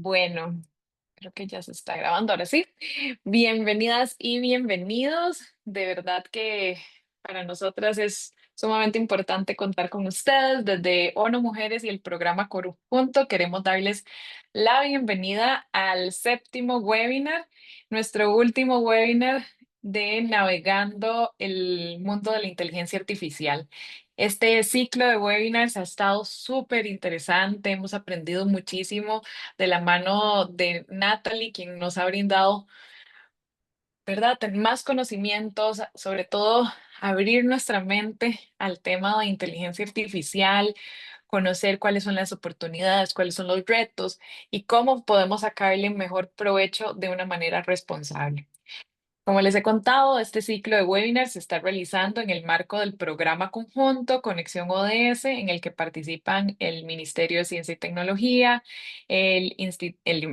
Bueno, creo que ya se está grabando ahora sí. Bienvenidas y bienvenidos. De verdad que para nosotras es sumamente importante contar con ustedes. Desde ONU Mujeres y el programa Conjunto queremos darles la bienvenida al séptimo webinar, nuestro último webinar de Navegando el mundo de la inteligencia artificial. Este ciclo de webinars ha estado súper interesante, hemos aprendido muchísimo de la mano de Natalie, quien nos ha brindado, ¿verdad? Más conocimientos, sobre todo abrir nuestra mente al tema de inteligencia artificial, conocer cuáles son las oportunidades, cuáles son los retos y cómo podemos sacarle mejor provecho de una manera responsable. Como les he contado, este ciclo de webinars se está realizando en el marco del programa conjunto Conexión ODS, en el que participan el Ministerio de Ciencia y Tecnología, el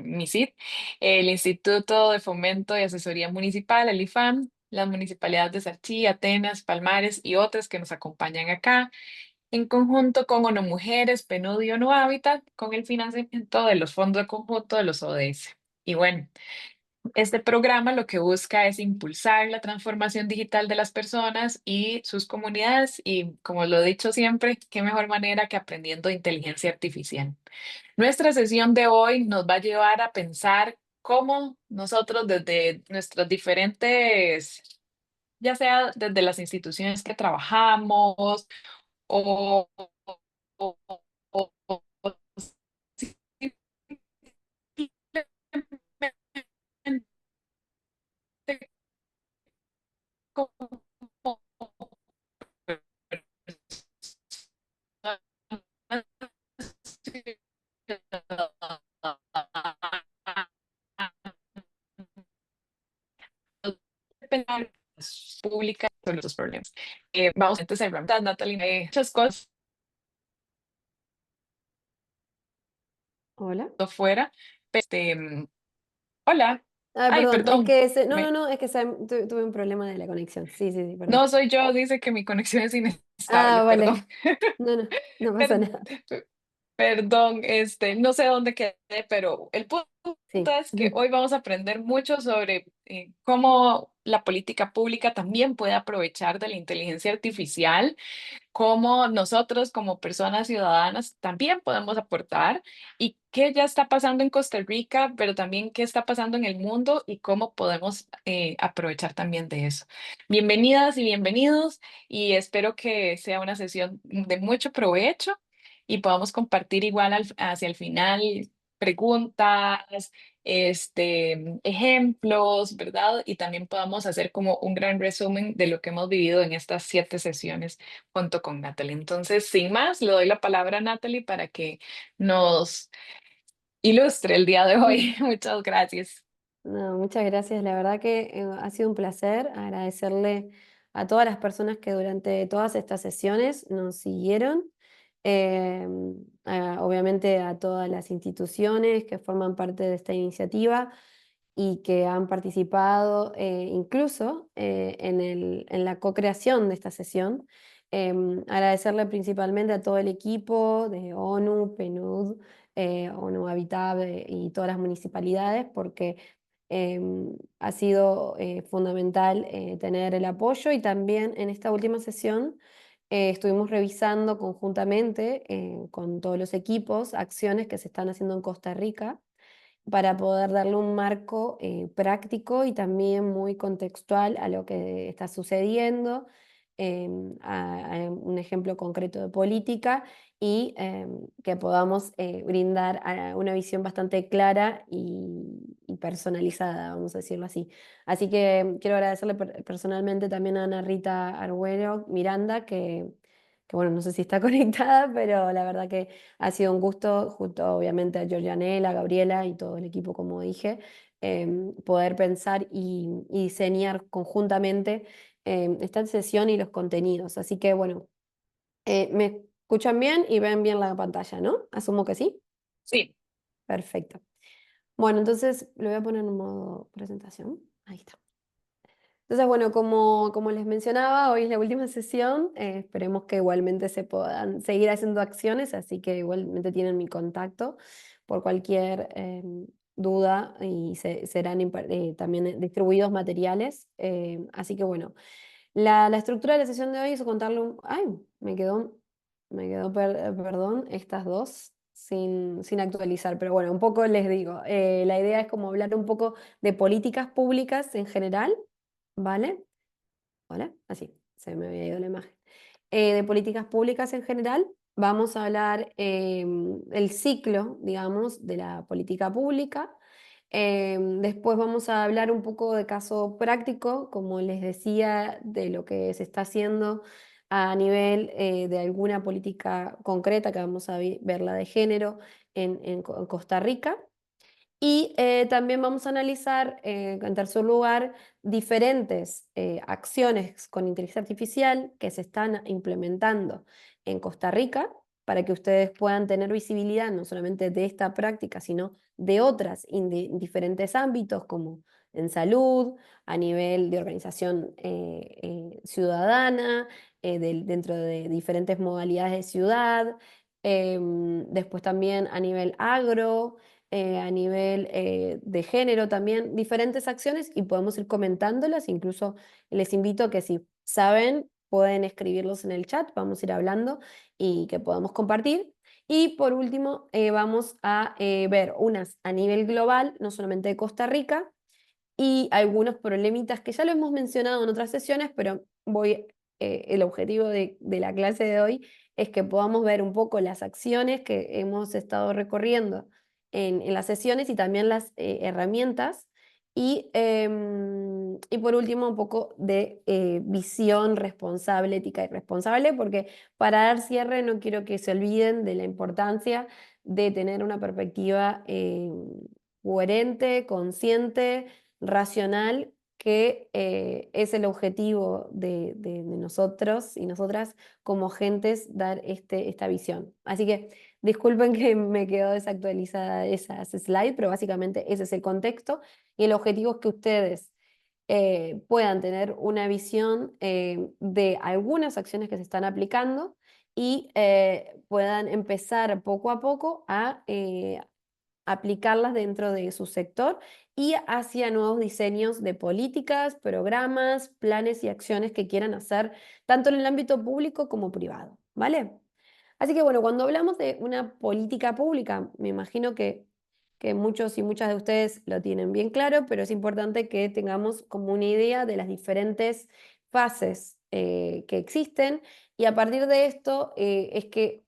MISIT, el Instituto de Fomento y Asesoría Municipal, el IFAM, las municipalidades de Sarchí, Atenas, Palmares y otras que nos acompañan acá, en conjunto con ONU Mujeres, PNUD y ONU Hábitat, con el financiamiento de los fondos de conjunto de los ODS. Y bueno. Este programa lo que busca es impulsar la transformación digital de las personas y sus comunidades y, como lo he dicho siempre, qué mejor manera que aprendiendo inteligencia artificial. Nuestra sesión de hoy nos va a llevar a pensar cómo nosotros desde nuestros diferentes, ya sea desde las instituciones que trabajamos o, o- o- o simplemente como pública sobre los problemas. Vamos entonces a preguntar, Natalie, muchas cosas Hola. fuera. Hola, Ay, ay, perdón, es perdón, que no, no, me, no, es que tuve un problema de la conexión. Sí, sí, sí, perdón. no soy yo, dice que mi conexión es inestable, Ah, perdón. vale. No, no, no pasa Per- nada. Perdón, no sé dónde quedé, pero el punto Sí. es que hoy vamos a aprender mucho sobre cómo la política pública también puede aprovechar de la inteligencia artificial, cómo nosotros como personas ciudadanas también podemos aportar y qué ya está pasando en Costa Rica, pero también qué está pasando en el mundo y cómo podemos aprovechar también de eso. Bienvenidas y bienvenidos y espero que sea una sesión de mucho provecho y podamos compartir igual hacia el final preguntas, ejemplos, ¿verdad? Y también podamos hacer como un gran resumen de lo que hemos vivido en estas 7 sesiones junto con Natalie. Entonces, sin más, le doy la palabra a Natalie para que nos ilustre el día de hoy. Muchas gracias. No, muchas gracias. La verdad que ha sido un placer agradecerle a todas las personas que durante todas estas sesiones nos siguieron. Obviamente a todas las instituciones que forman parte de esta iniciativa y que han participado incluso en la co-creación de esta sesión. Agradecerle principalmente a todo el equipo de ONU, PNUD, ONU Habitat y todas las municipalidades, porque ha sido fundamental tener el apoyo y también en esta última sesión estuvimos revisando conjuntamente con todos los equipos acciones que se están haciendo en Costa Rica para poder darle un marco práctico y también muy contextual a lo que está sucediendo, a un ejemplo concreto de política y que podamos brindar una visión bastante clara y personalizada, vamos a decirlo así. Así que quiero agradecerle personalmente también a Ana Rita Arguero Miranda, que bueno, no sé si está conectada, pero la verdad que ha sido un gusto, junto obviamente a Georgianela, a Gabriela y todo el equipo, como dije, poder pensar y diseñar conjuntamente esta sesión y los contenidos. Así que bueno, me escuchan bien y ven bien la pantalla, ¿no? Asumo que sí. Sí, Perfecto. Bueno, entonces lo voy a poner en modo presentación. Ahí está. Entonces, bueno, como les mencionaba, hoy es la última sesión. Esperemos que igualmente se puedan seguir haciendo acciones, así que igualmente tienen mi contacto por cualquier duda y serán también distribuidos materiales. Así que bueno, la estructura de la sesión de hoy es contarle un... ¡Ay! Perdón, estas dos sin actualizar, pero bueno, un poco les digo, la idea es como hablar un poco de políticas públicas en general, ¿vale? Hola, así, se me había ido la imagen. De políticas públicas en general, vamos a hablar el ciclo, digamos, de la política pública. Después vamos a hablar un poco de caso práctico, como les decía, de lo que se está haciendo a nivel de alguna política concreta, que vamos a ver la de género en Costa Rica. Y también vamos a analizar, en tercer lugar, diferentes acciones con inteligencia artificial que se están implementando en Costa Rica para que ustedes puedan tener visibilidad no solamente de esta práctica, sino de otras en diferentes ámbitos como en salud, a nivel de organización ciudadana, dentro de diferentes modalidades de ciudad, después también a nivel agro, a nivel de género también, diferentes acciones y podemos ir comentándolas. Incluso les invito a que si saben, pueden escribirlos en el chat, vamos a ir hablando y que podamos compartir. Y por último, vamos a ver unas a nivel global, no solamente de Costa Rica, y algunos problemitas que ya lo hemos mencionado en otras sesiones, pero el objetivo de la clase de hoy es que podamos ver un poco las acciones que hemos estado recorriendo en las sesiones y también las herramientas. Y por último, un poco de visión responsable, ética y responsable, porque para dar cierre no quiero que se olviden de la importancia de tener una perspectiva coherente, consciente, racional, que es el objetivo de nosotros y nosotras como gentes dar esta visión. Así que disculpen que me quedó desactualizada esas slides, pero básicamente ese es el contexto y el objetivo es que ustedes puedan tener una visión de algunas acciones que se están aplicando y puedan empezar poco a poco a aplicarlas dentro de su sector y hacia nuevos diseños de políticas, programas, planes y acciones que quieran hacer tanto en el ámbito público como privado, ¿vale? Así que bueno, cuando hablamos de una política pública, me imagino que muchos y muchas de ustedes lo tienen bien claro, pero es importante que tengamos como una idea de las diferentes fases que existen y a partir de esto es que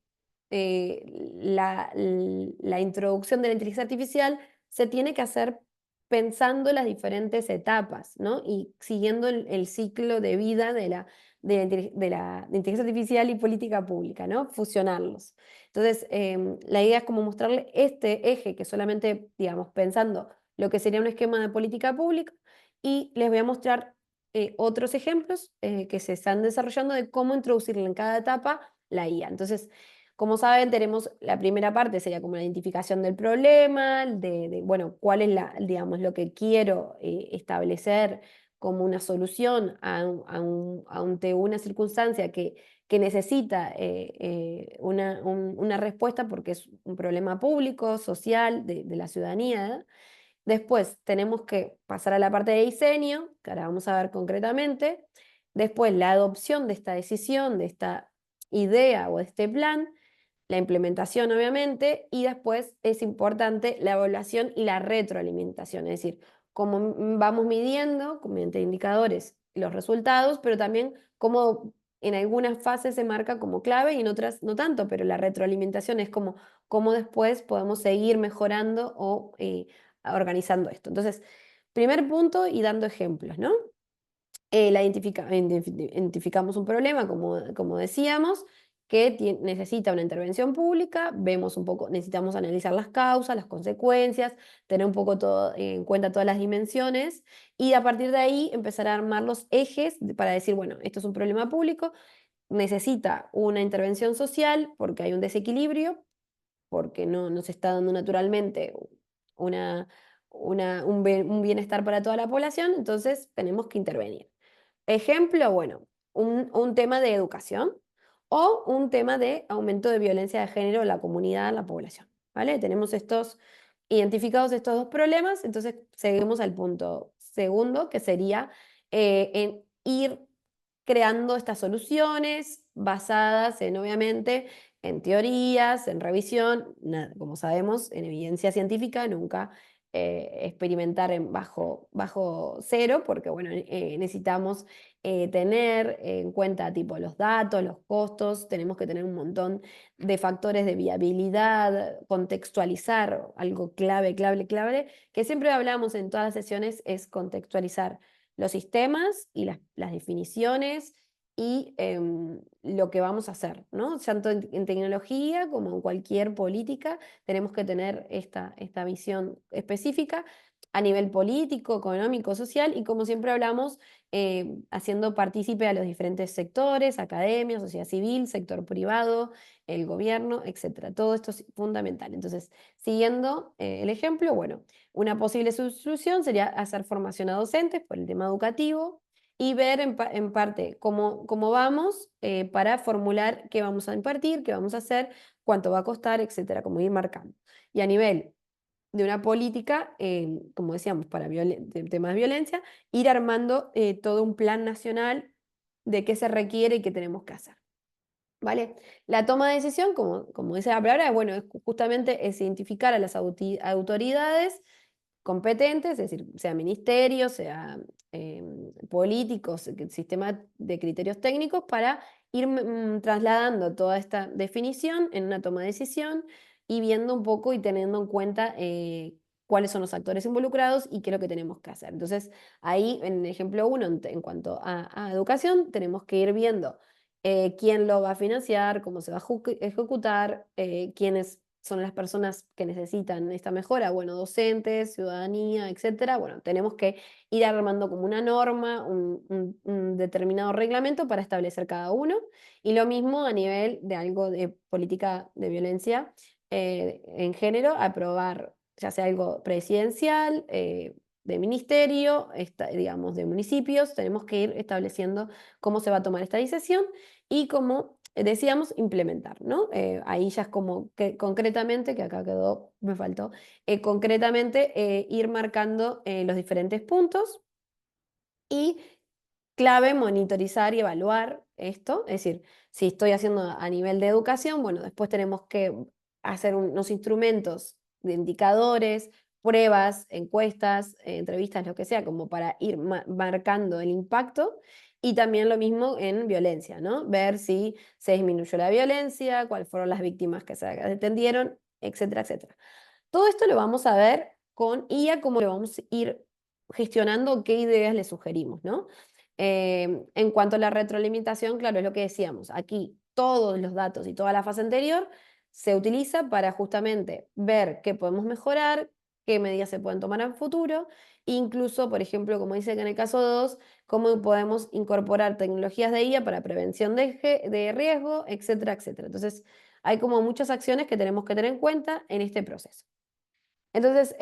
la introducción de la inteligencia artificial se tiene que hacer pensando las diferentes etapas, ¿no? Y siguiendo el ciclo de vida de inteligencia artificial y política pública, ¿no? Fusionarlos. Entonces, la idea es como mostrarle este eje que solamente, digamos, pensando lo que sería un esquema de política pública y les voy a mostrar otros ejemplos que se están desarrollando de cómo introducirle en cada etapa la IA. Entonces, como saben, tenemos la primera parte, sería como la identificación del problema, bueno, cuál es digamos, lo que quiero establecer como una solución ante una circunstancia que necesita una respuesta porque es un problema público, social, de la ciudadanía. Después tenemos que pasar a la parte de diseño, que ahora vamos a ver concretamente. Después la adopción de esta decisión, de esta idea o de este plan, la implementación obviamente, y después es importante la evaluación y la retroalimentación, es decir, cómo vamos midiendo mediante indicadores los resultados, pero también cómo en algunas fases se marca como clave y en otras no tanto, pero la retroalimentación es como cómo después podemos seguir mejorando o organizando esto. Entonces, primer punto y dando ejemplos, ¿no? Identificamos un problema, como decíamos, que necesita una intervención pública, vemos un poco, necesitamos analizar las causas, las consecuencias, tener un poco todo, en cuenta todas las dimensiones y a partir de ahí empezar a armar los ejes para decir, bueno, esto es un problema público, necesita una intervención social porque hay un desequilibrio, porque no se está dando naturalmente una, un bienestar para toda la población, entonces tenemos que intervenir. Ejemplo, bueno, un tema de educación o un tema de aumento de violencia de género en la comunidad, en la población, ¿vale? Tenemos identificados estos dos problemas, entonces seguimos al punto segundo, que sería en ir creando estas soluciones basadas en, obviamente, en teorías, en revisión, como sabemos, en evidencia científica, nunca experimentar bajo cero, porque bueno, necesitamos tener en cuenta tipo los datos, los costos, tenemos que tener un montón de factores de viabilidad, contextualizar, algo clave, clave, clave, que siempre hablamos en todas las sesiones, es contextualizar los sistemas y las definiciones y lo que vamos a hacer, ¿no? Tanto en tecnología como en cualquier política tenemos que tener esta visión específica a nivel político, económico, social y como siempre hablamos, haciendo partícipe a los diferentes sectores, academia, sociedad civil, sector privado, el gobierno, etcétera. Todo esto es fundamental. Entonces, siguiendo el ejemplo, bueno, una posible solución sería hacer formación a docentes por el tema educativo y ver en parte cómo vamos para formular qué vamos a impartir, qué vamos a hacer, cuánto va a costar, etcétera, como ir marcando. Y a nivel de una política, como decíamos, para temas de violencia, ir armando todo un plan nacional de qué se requiere y qué tenemos que hacer. ¿Vale? La toma de decisión, como dice la palabra, bueno, justamente es identificar a las autoridades competentes, es decir, sea ministerio, sea políticos, sistema de criterios técnicos, para ir trasladando toda esta definición en una toma de decisión y viendo un poco y teniendo en cuenta cuáles son los actores involucrados y qué es lo que tenemos que hacer. Entonces, ahí en el ejemplo 1, en cuanto a educación, tenemos que ir viendo quién lo va a financiar, cómo se va a ejecutar, quiénes son las personas que necesitan esta mejora, bueno, docentes, ciudadanía, etcétera. Bueno, tenemos que ir armando como una norma, un determinado reglamento para establecer cada uno. Y lo mismo a nivel de algo de política de violencia en género, aprobar ya sea algo presidencial, de ministerio, digamos, de municipios, tenemos que ir estableciendo cómo se va a tomar esta decisión y cómo decíamos implementar, ¿no? Ahí ya es como que concretamente, que acá quedó, me faltó, concretamente ir marcando los diferentes puntos y clave monitorizar y evaluar esto, es decir, si estoy haciendo a nivel de educación, bueno, después tenemos que hacer unos instrumentos de indicadores, pruebas, encuestas, entrevistas, lo que sea, como para ir marcando el impacto. Y también lo mismo en violencia, ¿no? Ver si se disminuyó la violencia, cuáles fueron las víctimas que se atendieron, etcétera, etcétera. Todo esto lo vamos a ver con IA, cómo lo vamos a ir gestionando, qué ideas le sugerimos, ¿no? En cuanto a la retroalimentación, claro, es lo que decíamos, aquí todos los datos y toda la fase anterior se utiliza para justamente ver qué podemos mejorar, qué medidas se pueden tomar en futuro, incluso, por ejemplo, como dice que en el caso 2, cómo podemos incorporar tecnologías de IA para prevención de riesgo, etcétera, etcétera. Entonces, hay como muchas acciones que tenemos que tener en cuenta en este proceso. Entonces,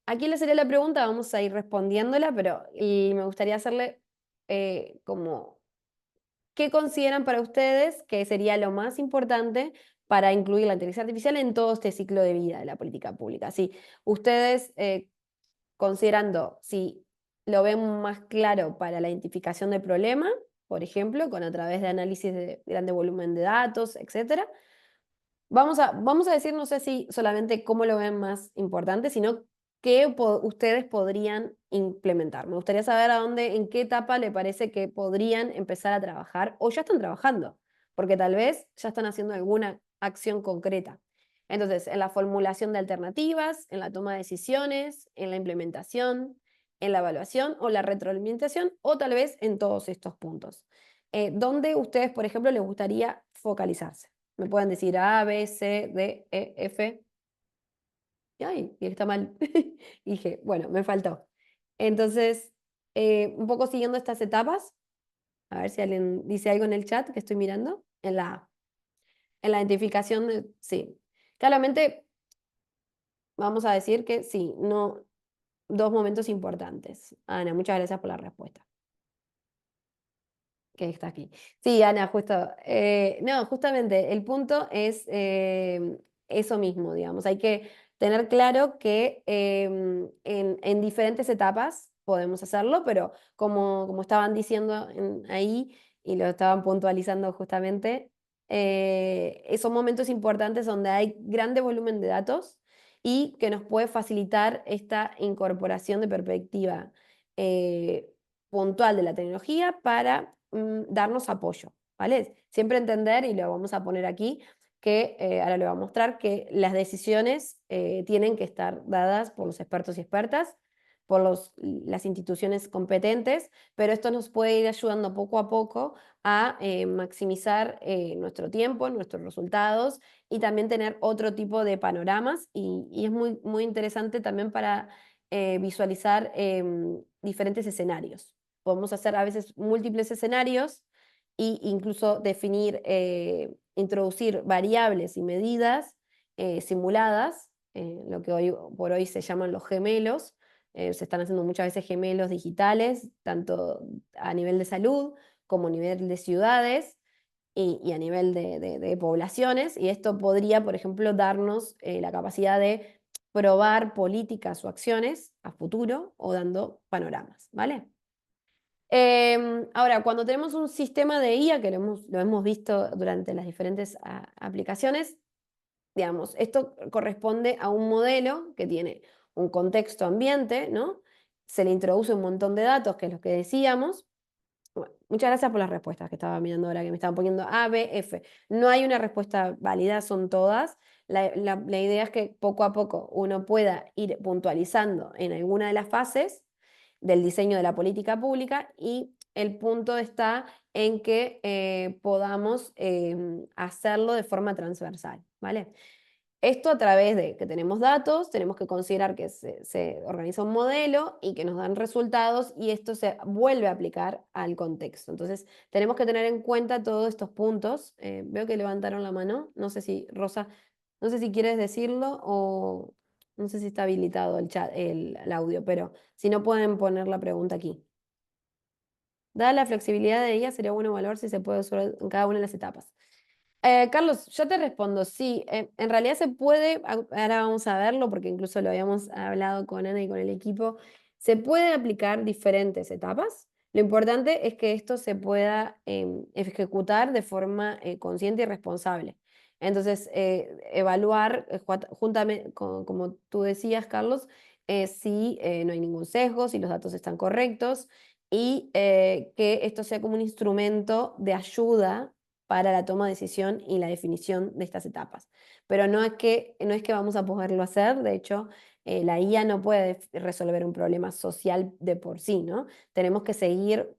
aquí le sería la pregunta, vamos a ir respondiéndola, pero y me gustaría hacerle como, ¿qué consideran para ustedes que sería lo más importante para incluir la inteligencia artificial en todo este ciclo de vida de la política pública? Si ustedes, considerando si lo ven más claro para la identificación de problema, por ejemplo, con a través de análisis de grande volumen de datos, etcétera, vamos a decir, no sé si solamente cómo lo ven más importante, sino qué ustedes podrían implementar. Me gustaría saber en qué etapa le parece que podrían empezar a trabajar o ya están trabajando, porque tal vez ya están haciendo alguna acción concreta. Entonces, en la formulación de alternativas, en la toma de decisiones, en la implementación, en la evaluación o la retroalimentación, o tal vez en todos estos puntos. ¿Dónde ustedes, por ejemplo, les gustaría focalizarse? Me pueden decir A, B, C, D, E, F. Y está mal. Y dije, bueno, me faltó. Entonces, un poco siguiendo estas etapas, a ver si alguien dice algo en el chat que estoy mirando, en la A. En la identificación de, sí. Claramente, vamos a decir que sí, no, dos momentos importantes. Ana, muchas gracias por la respuesta. Que está aquí. Sí, Ana, justo. No, justamente el punto es eso mismo, digamos. Hay que tener claro que en diferentes etapas podemos hacerlo, pero como estaban diciendo ahí y lo estaban puntualizando justamente, son momentos importantes donde hay grande volumen de datos y que nos puede facilitar esta incorporación de perspectiva eh, puntual de la tecnología para darnos apoyo, ¿vale? Siempre entender, y lo vamos a poner aquí, que ahora le voy a mostrar que las decisiones tienen que estar dadas por los expertos y expertas, por las instituciones competentes, pero esto nos puede ir ayudando poco a poco a maximizar nuestro tiempo, nuestros resultados y también tener otro tipo de panoramas y es muy, muy interesante también para visualizar diferentes escenarios. Podemos hacer a veces múltiples escenarios e incluso definir, introducir variables y medidas simuladas, lo que hoy por hoy se llaman los gemelos. Se están haciendo muchas veces gemelos digitales, tanto a nivel de salud como a nivel de ciudades y a nivel de poblaciones. Y esto podría, por ejemplo, darnos la capacidad de probar políticas o acciones a futuro o dando panoramas, ¿vale? Ahora, cuando tenemos un sistema de IA, que lo hemos visto durante las diferentes aplicaciones, digamos, esto corresponde a un modelo que tiene un contexto ambiente, ¿no? Se le introduce un montón de datos, que es lo que decíamos. Bueno, muchas gracias por las respuestas que estaba mirando ahora, que me estaban poniendo A, B, F. No hay una respuesta válida, son todas. La idea es que poco a poco uno pueda ir puntualizando en alguna de las fases del diseño de la política pública y el punto está en que podamos hacerlo de forma transversal, ¿vale? Esto a través de que tenemos datos, tenemos que considerar que se organiza un modelo y que nos dan resultados y esto se vuelve a aplicar al contexto. Entonces, tenemos que tener en cuenta todos estos puntos. Veo que levantaron la mano. No sé si, Rosa, no sé si quieres decirlo o no sé si está habilitado el chat, el audio, pero si no pueden poner la pregunta aquí. Dada la flexibilidad de ella, sería bueno evaluar si se puede usar en cada una de las etapas. Carlos, yo te respondo, sí, en realidad se puede, ahora vamos a verlo porque incluso lo habíamos hablado con Ana y con el equipo, se puede aplicar diferentes etapas. Lo importante es que esto se pueda ejecutar de forma consciente y responsable. Entonces, evaluar, juntamente, como tú decías, Carlos, si no hay ningún sesgo, si los datos están correctos y que esto sea como un instrumento de ayuda para la toma de decisión y la definición de estas etapas. Pero no es que vamos a poderlo hacer, de hecho, la IA no puede resolver un problema social de por sí, ¿no? Tenemos que seguir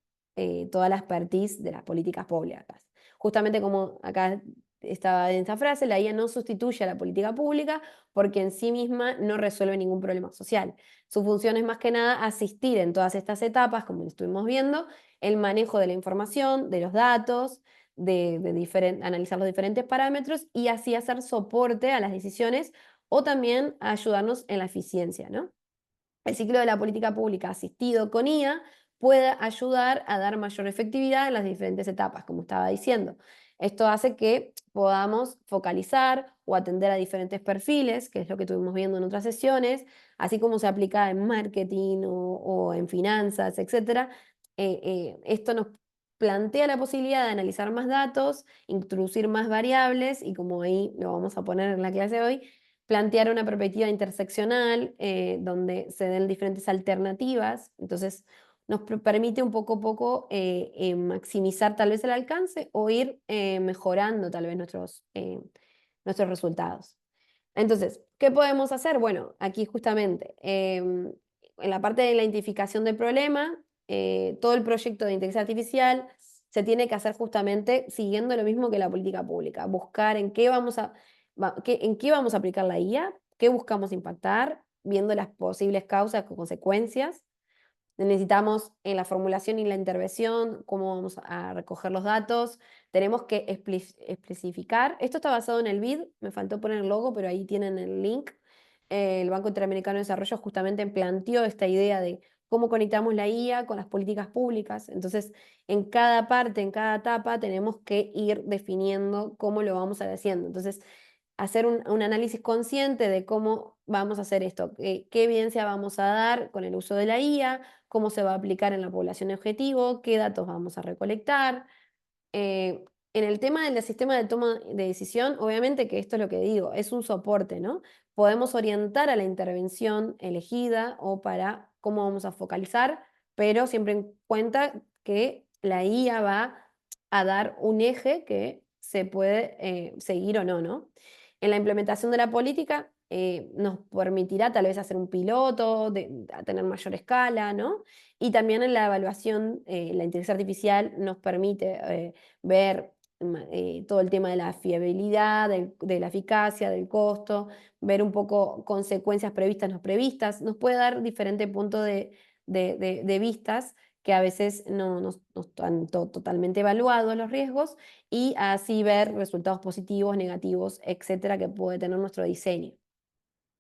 toda la expertise de las políticas públicas. Justamente como acá estaba en esta frase, la IA no sustituye a la política pública porque en sí misma no resuelve ningún problema social. Su función es más que nada asistir en todas estas etapas, como lo estuvimos viendo, el manejo de la información, de los datos, analizar los diferentes parámetros y así hacer soporte a las decisiones o también a ayudarnos en la eficiencia, ¿no? El ciclo de la política pública asistido con IA puede ayudar a dar mayor efectividad en las diferentes etapas, como estaba diciendo. Esto hace que podamos focalizar o atender a diferentes perfiles, que es lo que estuvimos viendo en otras sesiones, así como se aplica en marketing o en finanzas, etcétera. Esto nos plantea la posibilidad de analizar más datos, introducir más variables y como ahí lo vamos a poner en la clase de hoy, plantear una perspectiva interseccional donde se den diferentes alternativas. Entonces, nos permite un poco a poco maximizar tal vez el alcance o ir mejorando tal vez nuestros resultados. Entonces, ¿qué podemos hacer? Bueno, aquí justamente en la parte de la identificación del problema, todo el proyecto de inteligencia artificial se tiene que hacer justamente siguiendo lo mismo que la política pública, buscar en qué en qué vamos a aplicar la IA, qué buscamos impactar, viendo las posibles causas o consecuencias. Necesitamos en la formulación y la intervención, cómo vamos a recoger los datos. Tenemos que especificar. Esto está basado en el BID, me faltó poner el logo, pero ahí tienen el link. El Banco Interamericano de Desarrollo justamente planteó esta idea de cómo conectamos la IA con las políticas públicas. Entonces, en cada parte, en cada etapa, tenemos que ir definiendo cómo lo vamos a ir haciendo. Entonces, hacer un análisis consciente de cómo vamos a hacer esto, qué evidencia vamos a dar con el uso de la IA, cómo se va a aplicar en la población objetivo, qué datos vamos a recolectar. Eh, en el tema del sistema de toma de decisión, obviamente que esto es lo que digo, es un soporte, ¿no? Podemos orientar a la intervención elegida o para cómo vamos a focalizar, pero siempre en cuenta que la IA va a dar un eje que se puede seguir o no, ¿no? En la implementación de la política nos permitirá tal vez hacer un piloto, a tener mayor escala, ¿no? Y también en la evaluación, la inteligencia artificial nos permite ver todo el tema de la fiabilidad, de la eficacia, del costo, ver un poco consecuencias previstas, no previstas, nos puede dar diferentes puntos de vistas que a veces no están totalmente evaluados los riesgos y así ver resultados positivos, negativos, etcétera, que puede tener nuestro diseño.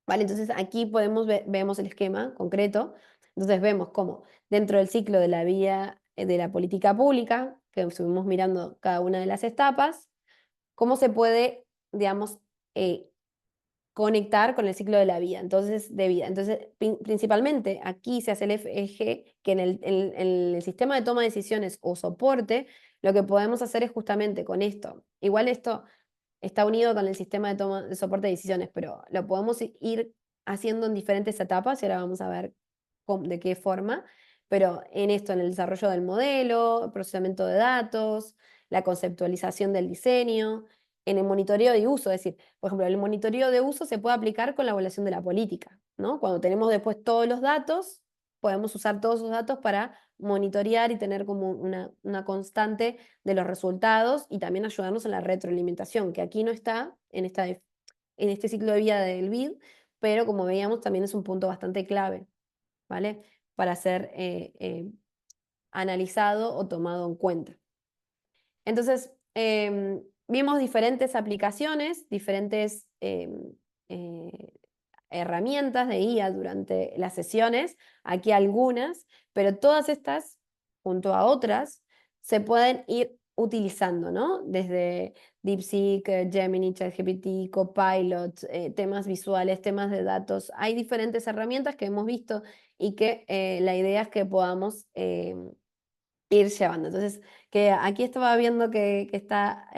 ¿Vale? Entonces aquí vemos el esquema concreto, entonces vemos cómo dentro del ciclo de la vía de la política pública, que estuvimos mirando cada una de las etapas, cómo se puede, digamos, eh, conectar con el ciclo de la vida, entonces, de vida. Entonces, principalmente aquí se hace el eje que en el sistema de toma de decisiones o soporte, lo que podemos hacer es justamente con esto. Igual esto está unido con el sistema de toma de soporte de decisiones, pero lo podemos ir haciendo en diferentes etapas y ahora vamos a ver de qué forma, pero en esto, en el desarrollo del modelo, el procesamiento de datos, la conceptualización del diseño, en el monitoreo de uso, es decir, por ejemplo, el monitoreo de uso se puede aplicar con la evaluación de la política, ¿no? Cuando tenemos después todos los datos, podemos usar todos esos datos para monitorear y tener como una constante de los resultados y también ayudarnos en la retroalimentación, que aquí no está en este ciclo de vida del BID, pero como veíamos también es un punto bastante clave, ¿vale? Para ser analizado o tomado en cuenta. Entonces, vimos diferentes aplicaciones, diferentes eh, herramientas de IA durante las sesiones, aquí algunas, pero todas estas, junto a otras, se pueden ir utilizando, ¿no? Desde DeepSeek, Gemini, ChatGPT, Copilot, temas visuales, temas de datos. Hay diferentes herramientas que hemos visto y que la idea es que podamos ir llevando. Entonces, que aquí estaba viendo que está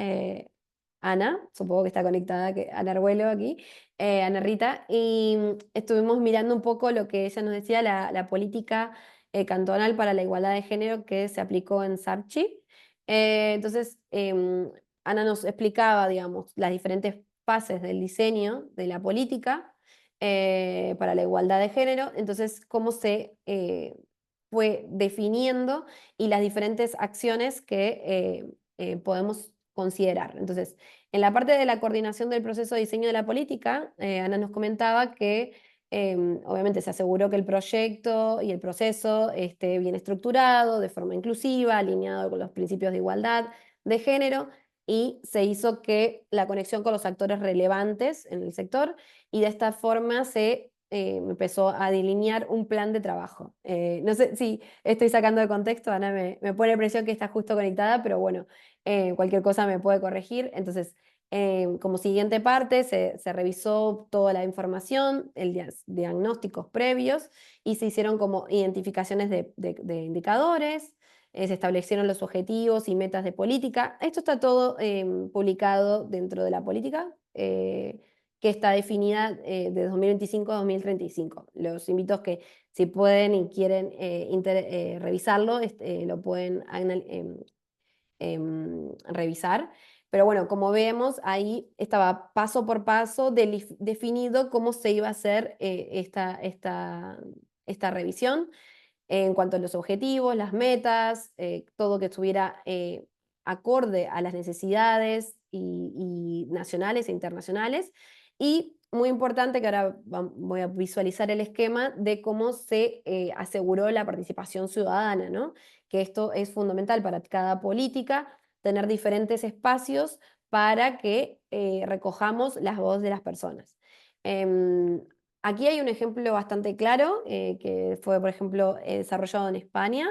Ana, supongo que está conectada, Ana Argüello aquí, Ana Rita, y estuvimos mirando un poco lo que ella nos decía, la política cantonal para la igualdad de género que se aplicó en Sapchi. Entonces, Ana nos explicaba, digamos, las diferentes fases del diseño de la política para la igualdad de género, entonces, cómo se fue definiendo y las diferentes acciones que podemos considerar. Entonces, en la parte de la coordinación del proceso de diseño de la política, Ana nos comentaba que obviamente se aseguró que el proyecto y el proceso esté bien estructurado, de forma inclusiva, alineado con los principios de igualdad de género y se hizo que la conexión con los actores relevantes en el sector y de esta forma se empezó a delinear un plan de trabajo. No sé si estoy sacando de contexto, Ana me pone presión que está justo conectada, pero bueno, cualquier cosa me puede corregir. Entonces, como siguiente parte, se revisó toda la información, diagnósticos previos y se hicieron como identificaciones de indicadores. Se establecieron los objetivos y metas de política. Esto está todo publicado dentro de la política. Que está definida de 2025 a 2035. Los invito a que si pueden y quieren revisarlo, lo pueden revisar. Pero bueno, como vemos, ahí estaba paso por paso definido cómo se iba a hacer esta revisión en cuanto a los objetivos, las metas, todo que estuviera acorde a las necesidades y nacionales e internacionales. Y muy importante que ahora voy a visualizar el esquema de cómo se aseguró la participación ciudadana, ¿no? Que esto es fundamental para cada política, tener diferentes espacios para que recojamos las voces de las personas. Em, Aquí hay un ejemplo bastante claro que fue, por ejemplo, desarrollado en España,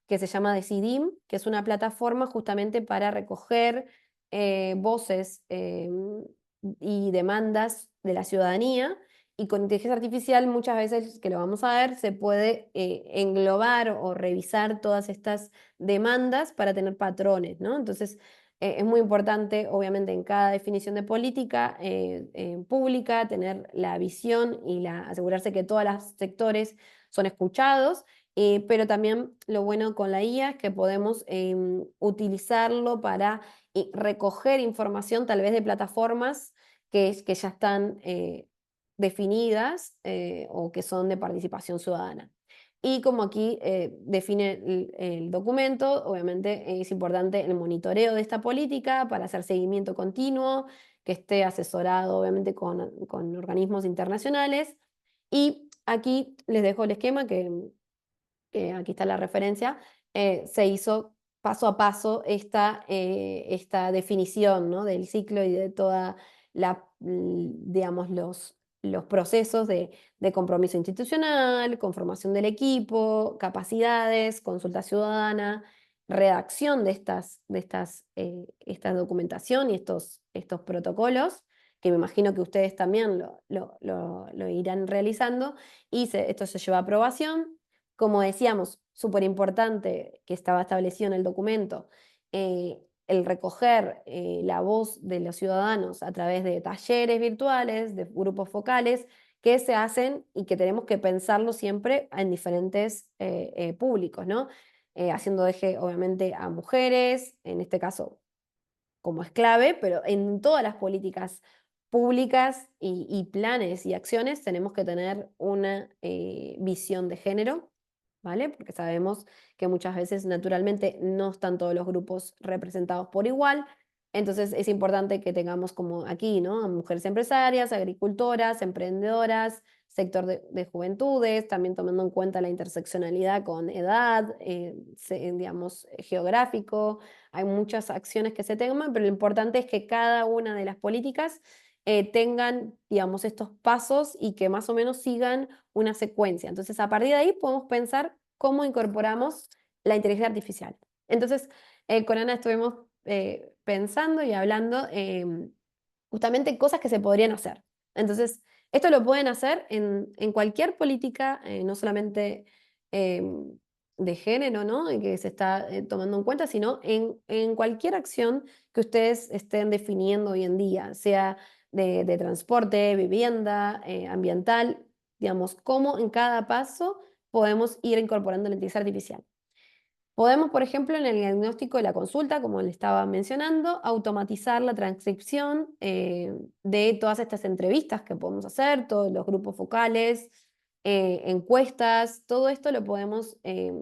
que se llama Decidim, que es una plataforma justamente para recoger voces y demandas de la ciudadanía. Y con inteligencia artificial muchas veces, que lo vamos a ver, se puede englobar o revisar todas estas demandas para tener patrones, ¿no? Entonces, es muy importante, obviamente, en cada definición de política pública, tener la visión y asegurarse que todos los sectores son escuchados, pero también lo bueno con la IA es que podemos utilizarlo para recoger información tal vez de plataformas que ya están definidas o que son de participación ciudadana. Y como aquí define el documento, obviamente es importante el monitoreo de esta política para hacer seguimiento continuo, que esté asesorado obviamente con organismos internacionales. Y aquí les dejo el esquema que aquí está la referencia, se hizo paso a paso esta definición, ¿no? Del ciclo y de toda digamos, los procesos de compromiso institucional, conformación del equipo, capacidades, consulta ciudadana, redacción esta documentación y estos protocolos, que me imagino que ustedes también lo irán realizando, y esto se lleva a aprobación. Como decíamos, súper importante que estaba establecido en el documento, el recoger la voz de los ciudadanos a través de talleres virtuales, de grupos focales, que se hacen y que tenemos que pensarlo siempre en diferentes públicos, ¿no? Haciendo eje, obviamente, a mujeres, en este caso como es clave, pero en todas las políticas públicas y planes y acciones tenemos que tener una visión de género, ¿vale? Porque sabemos que muchas veces naturalmente no están todos los grupos representados por igual. Entonces es importante que tengamos como aquí, ¿no? A mujeres empresarias, agricultoras, emprendedoras, sector de juventudes, también tomando en cuenta la interseccionalidad con edad, digamos, geográfico. Hay muchas acciones que se toman, pero lo importante es que cada una de las políticas tengan, digamos, estos pasos y que más o menos sigan una secuencia. Entonces, a partir de ahí podemos pensar cómo incorporamos la inteligencia artificial. Entonces, con Ana estuvimos pensando y hablando justamente cosas que se podrían hacer. Entonces, esto lo pueden hacer en cualquier política, no solamente de género, ¿no? Y que se está tomando en cuenta, sino en cualquier acción que ustedes estén definiendo hoy en día, sea de transporte, vivienda, ambiental, digamos, cómo en cada paso podemos ir incorporando la inteligencia artificial. Podemos, por ejemplo, en el diagnóstico de la consulta, como le estaba mencionando, automatizar la transcripción de todas estas entrevistas que podemos hacer, todos los grupos focales, encuestas, todo esto lo podemos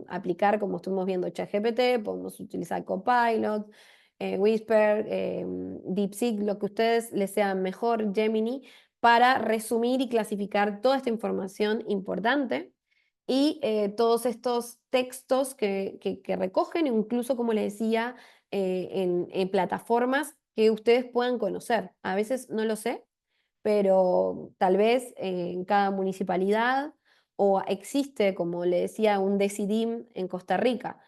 aplicar como estuvimos viendo ChatGPT, podemos utilizar Copilot, Whisper, DeepSeek, lo que a ustedes les sea mejor, Gemini, para resumir y clasificar toda esta información importante y todos estos textos que recogen, incluso, como les decía, en plataformas que ustedes puedan conocer. A veces no lo sé, pero tal vez en cada municipalidad o existe, como le decía, un Decidim en Costa Rica,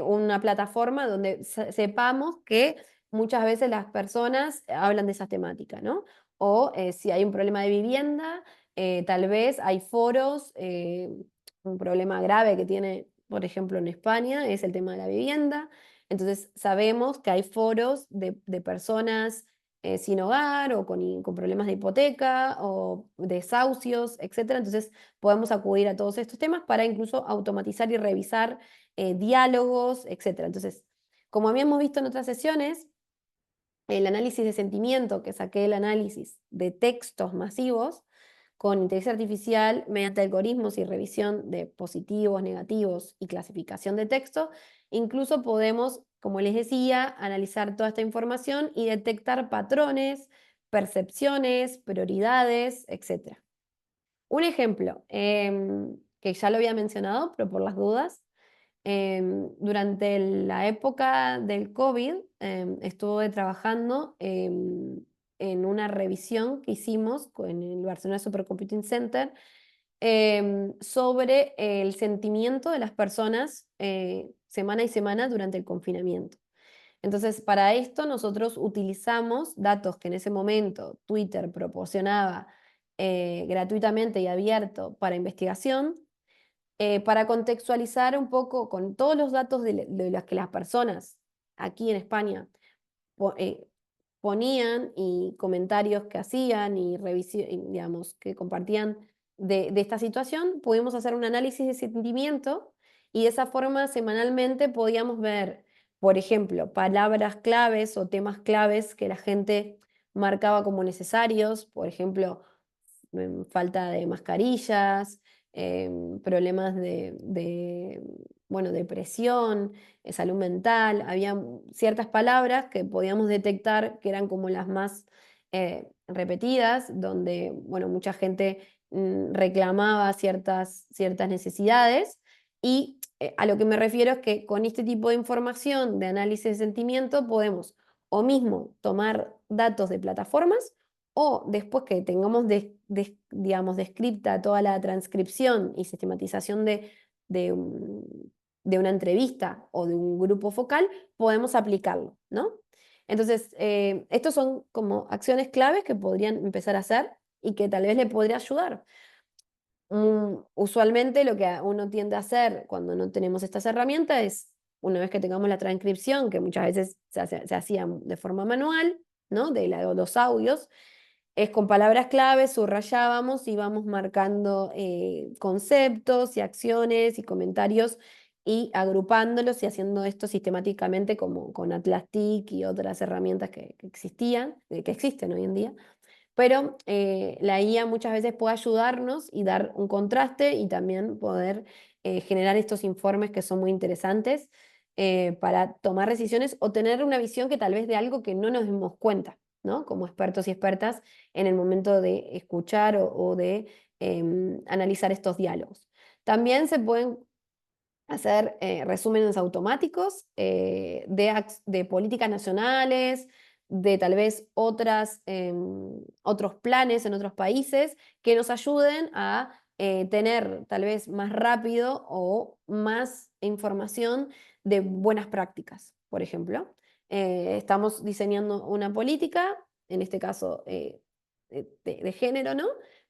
una plataforma donde sepamos que muchas veces las personas hablan de esas temáticas, ¿no? O si hay un problema de vivienda, tal vez hay foros, un problema grave que tiene, por ejemplo, en España, es el tema de la vivienda. Entonces sabemos que hay foros de personas sin hogar o con problemas de hipoteca o desahucios, etcétera. Entonces podemos acudir a todos estos temas para incluso automatizar y revisar diálogos, etcétera. Entonces, como habíamos visto en otras sesiones, el análisis de sentimiento, que saqué el análisis de textos masivos con inteligencia artificial mediante algoritmos y revisión de positivos, negativos y clasificación de texto, incluso podemos, como les decía, analizar toda esta información y detectar patrones, percepciones, prioridades, etc. Un ejemplo, que ya lo había mencionado, pero por las dudas, durante la época del COVID, estuve trabajando en una revisión que hicimos en el Barcelona Supercomputing Center sobre el sentimiento de las personas semana y semana durante el confinamiento. Entonces, para esto nosotros utilizamos datos que en ese momento Twitter proporcionaba gratuitamente y abierto para investigación, para contextualizar un poco con todos los datos de los que las personas aquí en España po- eh, ponían y comentarios que hacían y digamos, que compartían de esta situación, pudimos hacer un análisis de sentimiento y de esa forma semanalmente podíamos ver, por ejemplo, palabras claves o temas claves que la gente marcaba como necesarios, por ejemplo, falta de mascarillas, problemas bueno, depresión, salud mental. Había ciertas palabras que podíamos detectar que eran como las más repetidas, donde, bueno, mucha gente reclamaba ciertas necesidades. Y a lo que me refiero es que con este tipo de información de análisis de sentimiento podemos o mismo tomar datos de plataformas o después que tengamos, digamos, descripta toda la transcripción y sistematización de, de una entrevista o de un grupo focal, podemos aplicarlo, ¿no? Entonces, estos son como acciones claves que podrían empezar a hacer y que tal vez le podría ayudar. Usualmente lo que uno tiende a hacer cuando no tenemos estas herramientas es, una vez que tengamos la transcripción, que muchas veces se hacía de forma manual, ¿no? De los audios, es con palabras claves, subrayábamos, íbamos marcando conceptos y acciones y comentarios y agrupándolos y haciendo esto sistemáticamente como con Atlastic y otras herramientas que existían, que existen hoy en día. Pero la IA muchas veces puede ayudarnos y dar un contraste y también poder generar estos informes que son muy interesantes para tomar decisiones o tener una visión que tal vez de algo que no nos dimos cuenta, ¿no? Como expertos y expertas en el momento de escuchar o de analizar estos diálogos. También se pueden hacer resúmenes automáticos de políticas nacionales, de tal vez otros planes en otros países que nos ayuden a tener tal vez más rápido o más información de buenas prácticas, por ejemplo. Estamos diseñando una política, en este caso de género, ¿no?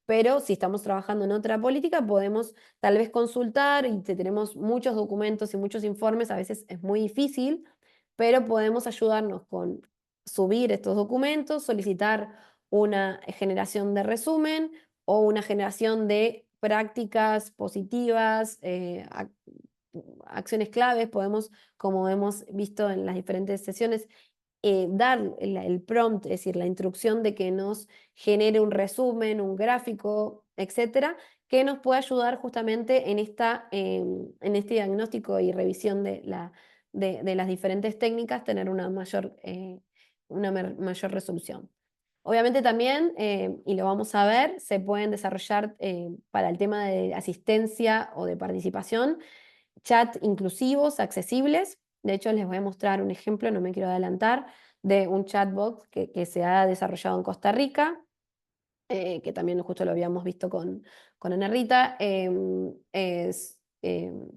Pero si estamos trabajando en otra política, podemos tal vez consultar y tenemos muchos documentos y muchos informes, a veces es muy difícil, pero podemos ayudarnos con subir estos documentos, solicitar una generación de resumen o una generación de prácticas positivas, acciones claves. Podemos, como hemos visto en las diferentes sesiones, dar el prompt, es decir, la instrucción de que nos genere un resumen, un gráfico, etcétera, que nos pueda ayudar justamente en este diagnóstico y revisión de las diferentes técnicas, tener una mayor resolución. Obviamente también, y lo vamos a ver, se pueden desarrollar para el tema de asistencia o de participación chat inclusivos, accesibles. De hecho, les voy a mostrar un ejemplo, no me quiero adelantar, de un chatbot que se ha desarrollado en Costa Rica, que también justo lo habíamos visto con Ana Rita, es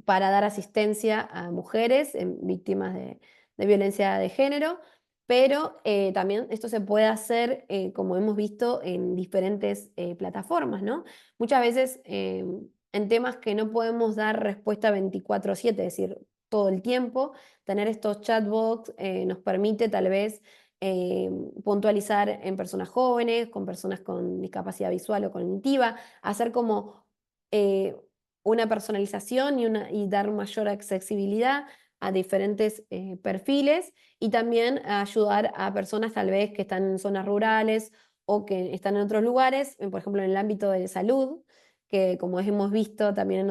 para dar asistencia a mujeres víctimas de violencia de género, pero también esto se puede hacer, como hemos visto, en diferentes plataformas, ¿no? Muchas veces en temas que no podemos dar respuesta 24/7, es decir, todo el tiempo, tener estos chatbots nos permite tal vez eh, puntualizar en personas jóvenes, con personas con discapacidad visual o cognitiva, hacer como eh, una personalización y dar mayor accesibilidad a diferentes perfiles y también ayudar a personas tal vez que están en zonas rurales o que están en otros lugares, por ejemplo en el ámbito de salud, que como hemos visto también en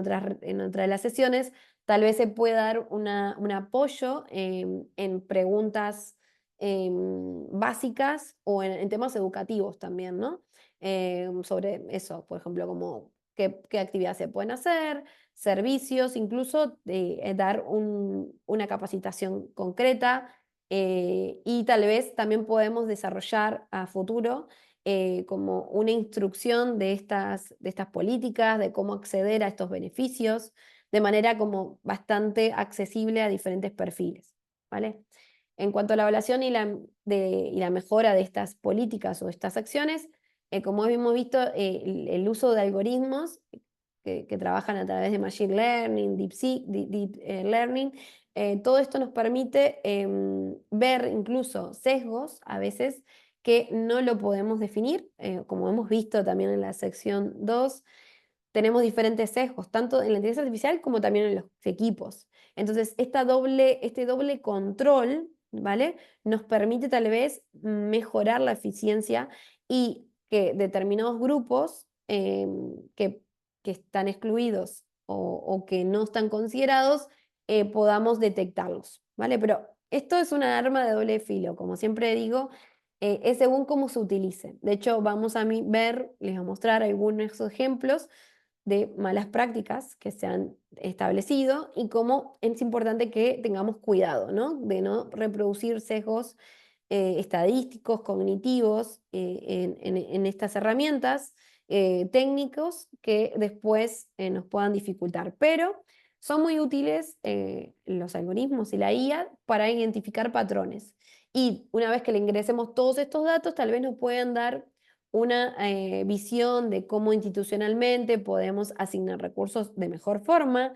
otras de las sesiones, tal vez se puede dar un apoyo en preguntas básicas o en temas educativos también, ¿no? Sobre eso, por ejemplo, como qué actividades se pueden hacer, servicios, incluso dar una capacitación concreta y tal vez también podemos desarrollar a futuro como una instrucción de estas políticas, de cómo acceder a estos beneficios, de manera como bastante accesible a diferentes perfiles, ¿vale? En cuanto a la evaluación y la mejora de estas políticas o estas acciones, como hemos visto, el uso de algoritmos que trabajan a través de Machine Learning, Deep Learning, todo esto nos permite ver incluso sesgos a veces que no lo podemos definir, como hemos visto también en la sección 2 tenemos diferentes sesgos, tanto en la inteligencia artificial como también en los equipos. Entonces, este doble control, ¿vale? Nos permite tal vez mejorar la eficiencia y que determinados grupos que están excluidos o que no están considerados, podamos detectarlos, ¿vale? Pero esto es una arma de doble filo, como siempre digo, es según cómo se utilice. De hecho, vamos a ver, les voy a mostrar algunos ejemplos de malas prácticas que se han establecido y cómo es importante que tengamos cuidado, ¿no? De no reproducir sesgos estadísticos, cognitivos en estas herramientas técnicos que después nos puedan dificultar. Pero son muy útiles los algoritmos y la IA para identificar patrones. Y una vez que le ingresemos todos estos datos, tal vez nos puedan dar una visión de cómo institucionalmente podemos asignar recursos de mejor forma,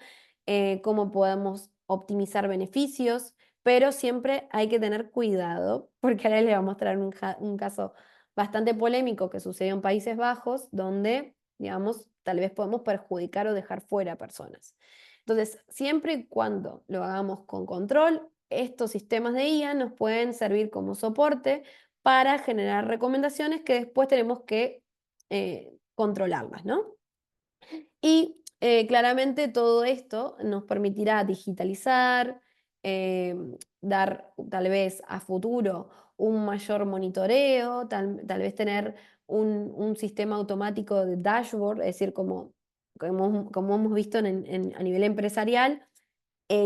cómo podemos optimizar beneficios, pero siempre hay que tener cuidado, porque ahora les voy a mostrar un caso bastante polémico que sucedió en Países Bajos, donde, digamos, tal vez podemos perjudicar o dejar fuera personas. Entonces, siempre y cuando lo hagamos con control, estos sistemas de IA nos pueden servir como soporte para generar recomendaciones que después tenemos que controlarlas, ¿no? Y claramente todo esto nos permitirá digitalizar, eh, dar tal vez a futuro un mayor monitoreo, tal vez tener un sistema automático de dashboard, es decir, como hemos visto a nivel empresarial,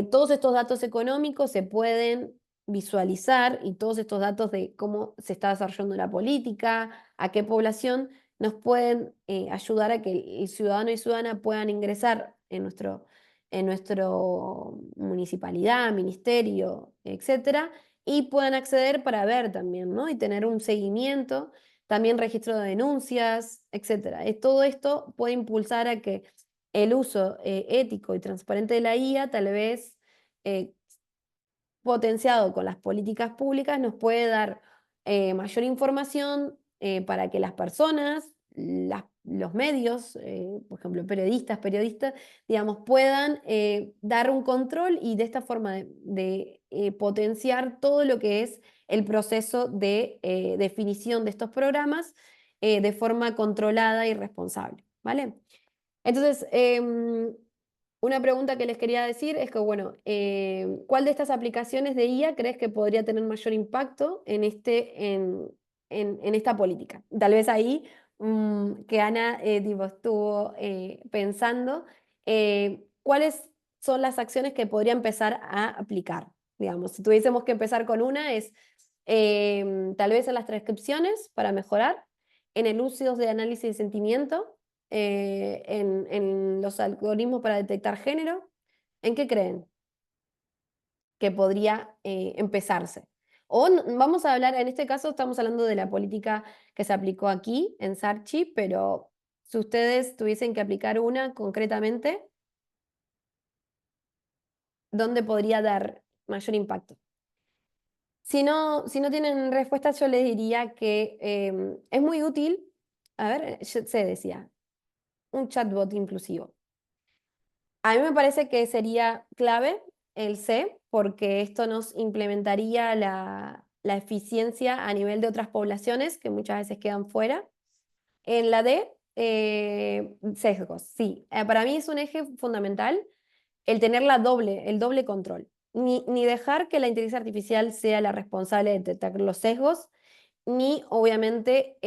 todos estos datos económicos se pueden visualizar y todos estos datos de cómo se está desarrollando la política, a qué población, nos pueden ayudar a que el ciudadano y ciudadana puedan ingresar en nuestro municipalidad, ministerio, etcétera, y puedan acceder para ver también, ¿no? Y tener un seguimiento, también registro de denuncias, etcétera. Todo esto puede impulsar a que el uso ético y transparente de la IA, tal vez eh, potenciado con las políticas públicas, nos puede dar mayor información para que las personas, los medios, por ejemplo, periodistas, digamos, puedan dar un control y de esta forma de potenciar todo lo que es el proceso de definición de estos programas de forma controlada y responsable, ¿vale? Entonces, una pregunta que les quería decir es que, bueno, ¿cuál de estas aplicaciones de IA crees que podría tener mayor impacto en esta política? Tal vez ahí que Ana tipo, estuvo pensando, ¿cuáles son las acciones que podría empezar a aplicar? Digamos, si tuviésemos que empezar con una, es tal vez en las transcripciones para mejorar, en el uso de análisis de sentimiento en los algoritmos para detectar género. ¿En qué creen que podría empezarse? O vamos a hablar, en este caso estamos hablando de la política que se aplicó aquí en Sarchi, pero si ustedes tuviesen que aplicar una concretamente, ¿dónde podría dar mayor impacto? Si no tienen respuestas, yo les diría que es muy útil, a ver, se decía, un chatbot inclusivo. A mí me parece que sería clave el C, porque esto nos implementaría la eficiencia a nivel de otras poblaciones que muchas veces quedan fuera. En la D, sesgos, sí. Para mí es un eje fundamental el tener el doble control. Ni dejar que la inteligencia artificial sea la responsable de detectar los sesgos, ni obviamente,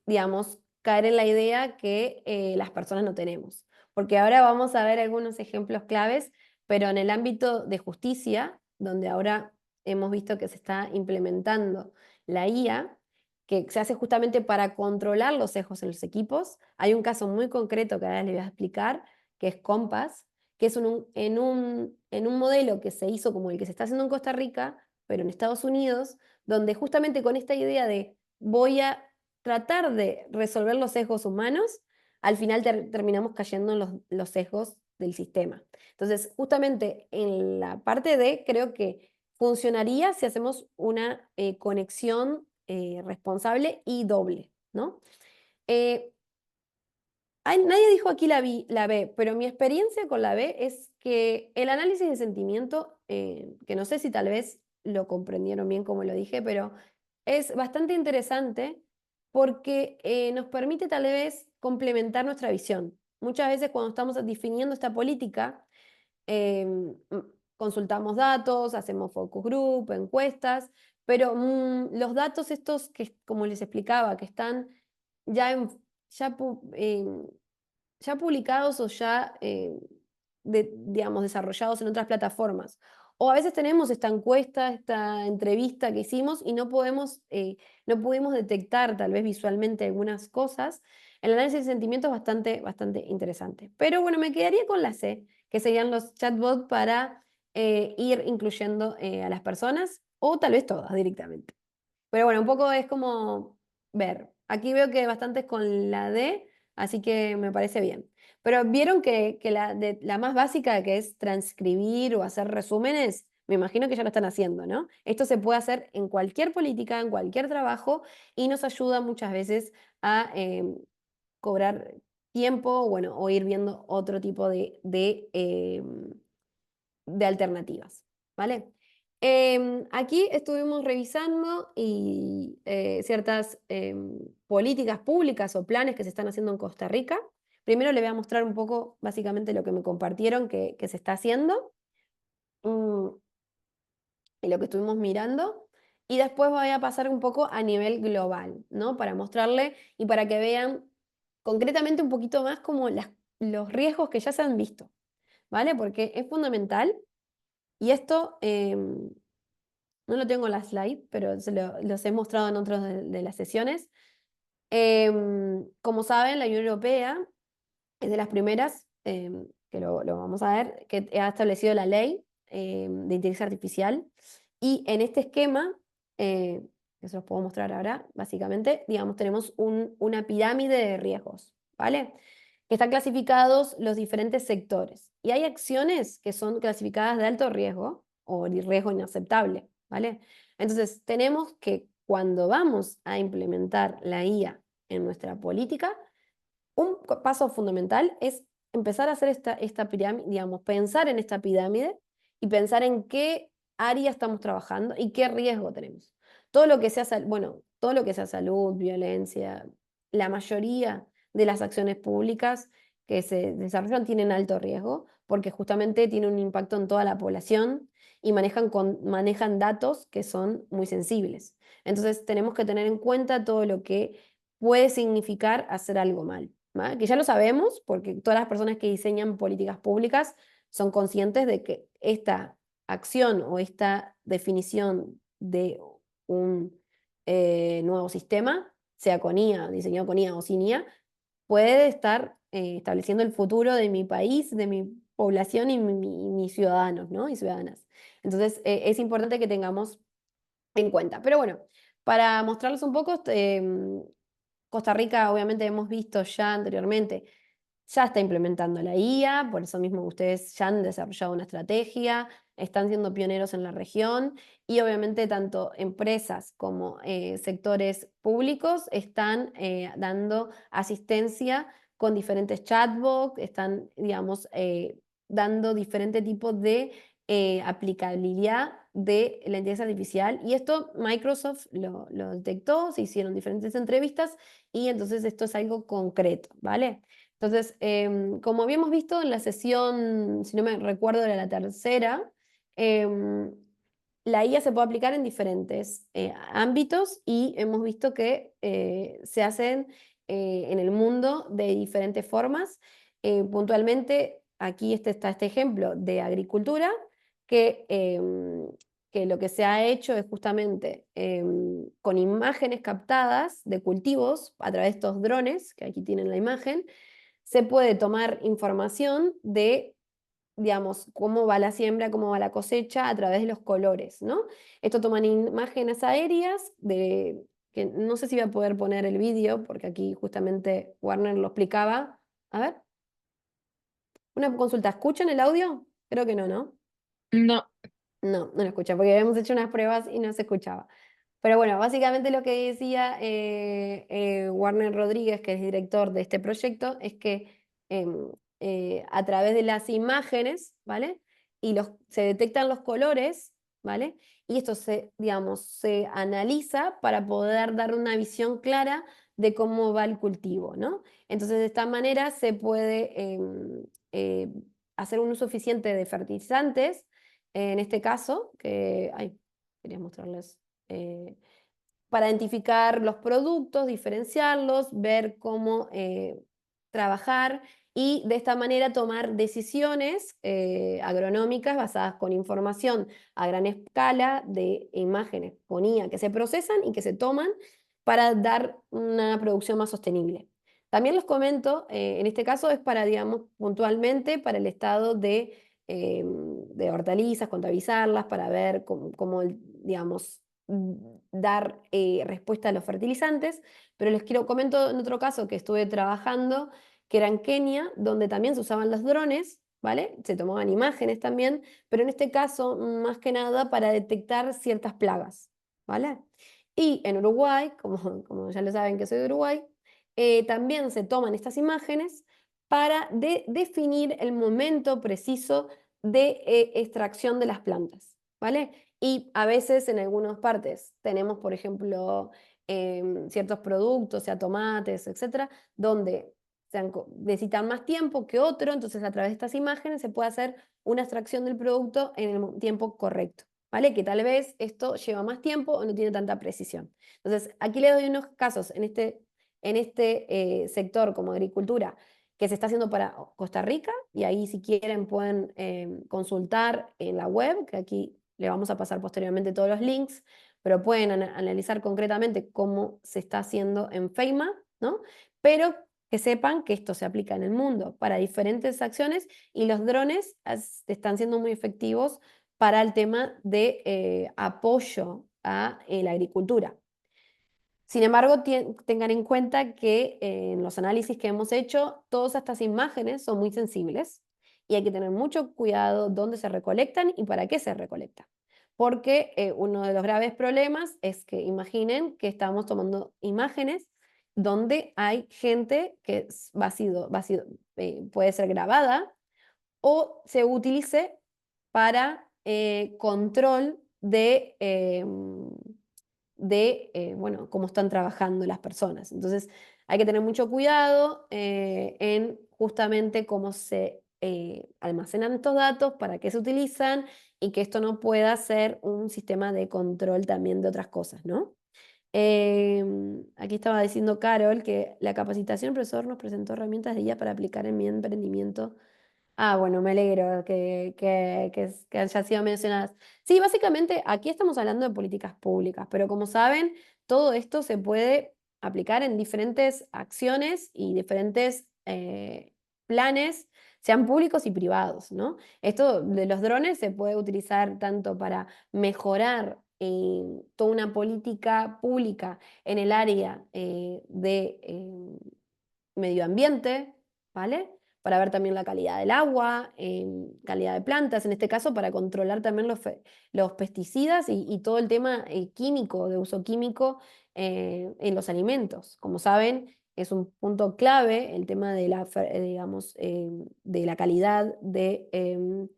digamos, caer en la idea que las personas no tenemos. Porque ahora vamos a ver algunos ejemplos claves, pero en el ámbito de justicia, donde ahora hemos visto que se está implementando la IA, que se hace justamente para controlar los sesgos en los equipos. Hay un caso muy concreto que ahora les voy a explicar, que es Compass, que es en un modelo que se hizo como el que se está haciendo en Costa Rica, pero en Estados Unidos, donde justamente con esta idea de voy a tratar de resolver los sesgos humanos, al final terminamos cayendo en los sesgos del sistema. Entonces, justamente en la parte D, creo que funcionaría si hacemos una conexión responsable y doble, ¿no? Eh, nadie dijo aquí la B, pero mi experiencia con la B es que el análisis de sentimiento, que no sé si tal vez lo comprendieron bien como lo dije, pero es bastante interesante porque nos permite tal vez complementar nuestra visión. Muchas veces cuando estamos definiendo esta política, consultamos datos, hacemos focus group, encuestas, pero los datos estos que, como les explicaba, que están ya, ya, ya publicados o ya, digamos, desarrollados en otras plataformas. O a veces tenemos esta encuesta, esta entrevista que hicimos y no pudimos detectar tal vez visualmente algunas cosas. El análisis de sentimientos es bastante interesante. Pero bueno, me quedaría con la C, que serían los chatbots para ir incluyendo a las personas o tal vez todas directamente. Pero bueno, un poco es como ver. Aquí veo que bastantes con la D, así que me parece bien. Pero vieron que la más básica, que es transcribir o hacer resúmenes, me imagino que ya lo están haciendo, ¿no? Esto se puede hacer en cualquier política, en cualquier trabajo, y nos ayuda muchas veces a cobrar tiempo, bueno, o ir viendo otro tipo de alternativas, ¿vale? Aquí estuvimos revisando y, ciertas políticas públicas o planes que se están haciendo en Costa Rica. Primero le voy a mostrar un poco, básicamente, lo que me compartieron que se está haciendo mm, y lo que estuvimos mirando. Y después voy a pasar un poco a nivel global, ¿no? Para mostrarle y para que vean concretamente un poquito más como los riesgos que ya se han visto, ¿vale? Porque es fundamental y esto no lo tengo en la slide, pero los he mostrado en otras de las sesiones. Como saben, la Unión Europea es de las primeras, que lo vamos a ver, que ha establecido la ley de inteligencia artificial. Y en este esquema, que se los puedo mostrar ahora, básicamente, digamos, tenemos una pirámide de riesgos, ¿vale? Que están clasificados los diferentes sectores. Y hay acciones que son clasificadas de alto riesgo o de riesgo inaceptable, ¿vale? Entonces, tenemos que cuando vamos a implementar la IA en nuestra política, un paso fundamental es empezar a hacer esta pirámide, digamos, pensar en esta pirámide y pensar en qué área estamos trabajando y qué riesgo tenemos. Todo lo que sea, bueno, todo lo que sea salud, violencia, la mayoría de las acciones públicas que se desarrollan tienen alto riesgo porque justamente tienen un impacto en toda la población y manejan datos que son muy sensibles. Entonces tenemos que tener en cuenta todo lo que puede significar hacer algo mal. ¿Va? Que ya lo sabemos, porque todas las personas que diseñan políticas públicas son conscientes de que esta acción o esta definición de un nuevo sistema, sea con IA, diseñado con IA o sin IA, puede estar estableciendo el futuro de mi país, de mi población y mis ciudadanos, ¿no? Y ciudadanas. Entonces, es importante que tengamos en cuenta. Pero bueno, para mostrarles un poco, Costa Rica, obviamente hemos visto ya anteriormente, ya está implementando la IA, por eso mismo ustedes ya han desarrollado una estrategia, están siendo pioneros en la región y obviamente tanto empresas como sectores públicos están dando asistencia con diferentes chatbots, están, digamos, dando diferentes tipos de aplicabilidad de la inteligencia artificial. Y esto Microsoft lo detectó, se hicieron diferentes entrevistas y entonces esto es algo concreto, ¿vale? Entonces, como habíamos visto en la sesión, si no me recuerdo, era la tercera, em, la IA se puede aplicar en diferentes ámbitos y hemos visto que se hacen en el mundo de diferentes formas. Puntualmente, aquí está este ejemplo de agricultura, que lo que se ha hecho es justamente con imágenes captadas de cultivos a través de estos drones, que aquí tienen la imagen, se puede tomar información de digamos, cómo va la siembra, cómo va la cosecha a través de los colores, ¿no? Esto toman imágenes aéreas que no sé si voy a poder poner el vídeo, porque aquí justamente Warner lo explicaba. A ver, una consulta, ¿escuchan el audio? Creo que no, ¿no? No. No, no lo escucha, porque habíamos hecho unas pruebas y no se escuchaba. Pero bueno, básicamente lo que decía Warner Rodríguez, que es director de este proyecto, es que a través de las imágenes, ¿vale? Se detectan los colores, ¿vale? Y esto digamos, se analiza para poder dar una visión clara de cómo va el cultivo, ¿no? Entonces, de esta manera se puede eh, hacer un uso eficiente de fertilizantes, en este caso, ay, quería mostrarles eh, para identificar los productos, diferenciarlos, ver cómo trabajar y de esta manera tomar decisiones agronómicas basadas con información a gran escala de imágenes con IA que se procesan y que se toman para dar una producción más sostenible. También les comento, en este caso es para, digamos, puntualmente para el estado de hortalizas, contabilizarlas, para ver cómo digamos, dar respuesta a los fertilizantes, pero les quiero comento en otro caso que estuve trabajando, que era en Kenia, donde también se usaban los drones, ¿vale? Se tomaban imágenes también, pero en este caso, más que nada, para detectar ciertas plagas, ¿vale? Y en Uruguay, como ya lo saben que soy de Uruguay, también se toman estas imágenes para definir el momento preciso de extracción de las plantas, ¿vale? Y a veces en algunas partes tenemos, por ejemplo, ciertos productos, sea tomates, etcétera, donde necesitan más tiempo que otro, entonces a través de estas imágenes se puede hacer una extracción del producto en el tiempo correcto, ¿vale? Que tal vez esto lleva más tiempo o no tiene tanta precisión. Entonces, aquí le doy unos casos en este sector como agricultura que se está haciendo para Costa Rica, y ahí si quieren pueden consultar en la web, que aquí le vamos a pasar posteriormente todos los links, pero pueden analizar concretamente cómo se está haciendo en FEIMA, ¿no? Pero que sepan que esto se aplica en el mundo para diferentes acciones y los drones están siendo muy efectivos para el tema de apoyo a la agricultura. Sin embargo, tengan en cuenta que en los análisis que hemos hecho, todas estas imágenes son muy sensibles y hay que tener mucho cuidado dónde se recolectan y para qué se recolectan. Porque uno de los graves problemas es que imaginen que estamos tomando imágenes donde hay gente que puede ser grabada o se utilice para control bueno, cómo están trabajando las personas. Entonces, hay que tener mucho cuidado en justamente cómo se almacenan estos datos, para qué se utilizan y que esto no pueda ser un sistema de control también de otras cosas, ¿no? Aquí estaba diciendo Carol que la capacitación, el profesor nos presentó herramientas de IA para aplicar en mi emprendimiento. Ah, bueno, me alegro que hayan sido mencionadas. Sí, básicamente aquí estamos hablando de políticas públicas, pero como saben, todo esto se puede aplicar en diferentes acciones y diferentes planes, sean públicos y privados, ¿no? Esto de los drones se puede utilizar tanto para mejorar toda una política pública en el área de medio ambiente, ¿vale? Para ver también la calidad del agua, calidad de plantas, en este caso para controlar también los pesticidas y todo el tema químico, de uso químico en los alimentos. Como saben, es un punto clave el tema de digamos, de la calidad de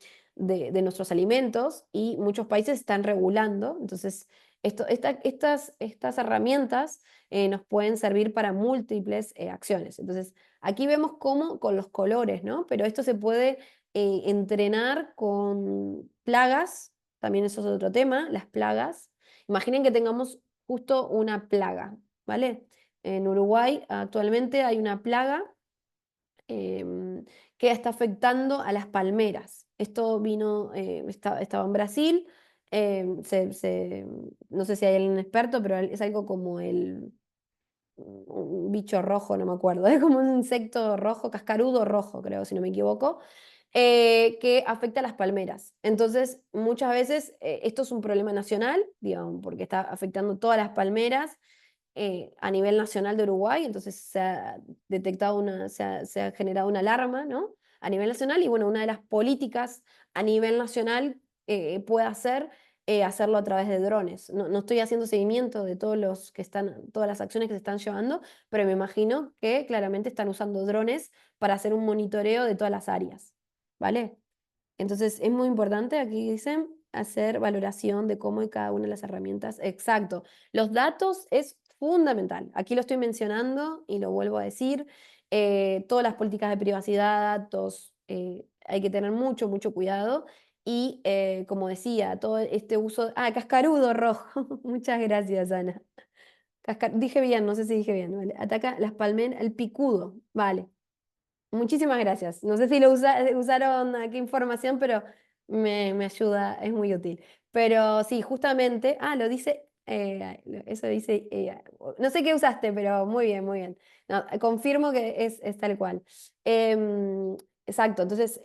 nuestros alimentos, y muchos países están regulando. Entonces, estas herramientas nos pueden servir para múltiples acciones. Entonces, aquí vemos cómo con los colores, ¿no? Pero esto se puede entrenar con plagas, también eso es otro tema, las plagas. Imaginen que tengamos justo una plaga, ¿vale? En Uruguay actualmente hay una plaga em, que está afectando a las palmeras. Esto estaba en Brasil, no sé si hay alguien experto, pero es algo como un bicho rojo, no me acuerdo, es como un insecto rojo, cascarudo rojo, creo, si no me equivoco, que afecta a las palmeras. Entonces, muchas veces esto es un problema nacional, digamos, porque está afectando todas las palmeras a nivel nacional de Uruguay, entonces se ha detectado se ha generado una alarma, ¿no? A nivel nacional, y bueno, una de las políticas a nivel nacional puede hacerlo a través de drones. No, no estoy haciendo seguimiento de todas las acciones que se están llevando, pero me imagino que claramente están usando drones para hacer un monitoreo de todas las áreas, ¿vale? Entonces es muy importante, aquí dicen, hacer valoración de cómo y cada una de las herramientas. Exacto. Los datos es fundamental. Aquí lo estoy mencionando y lo vuelvo a decir. Todas las políticas de privacidad, datos, hay que tener mucho, mucho cuidado. Y como decía, todo este uso... Ah, cascarudo rojo. Muchas gracias, Ana. Dije bien, no sé si dije bien. ¿Vale? Ataca las palmeras, el picudo. Vale. Muchísimas gracias. No sé si usaron aquí información, pero me ayuda, es muy útil. Pero sí, justamente, lo dice, eso dice, no sé qué usaste, pero muy bien, muy bien. No, confirmo que es tal cual. Exacto, entonces,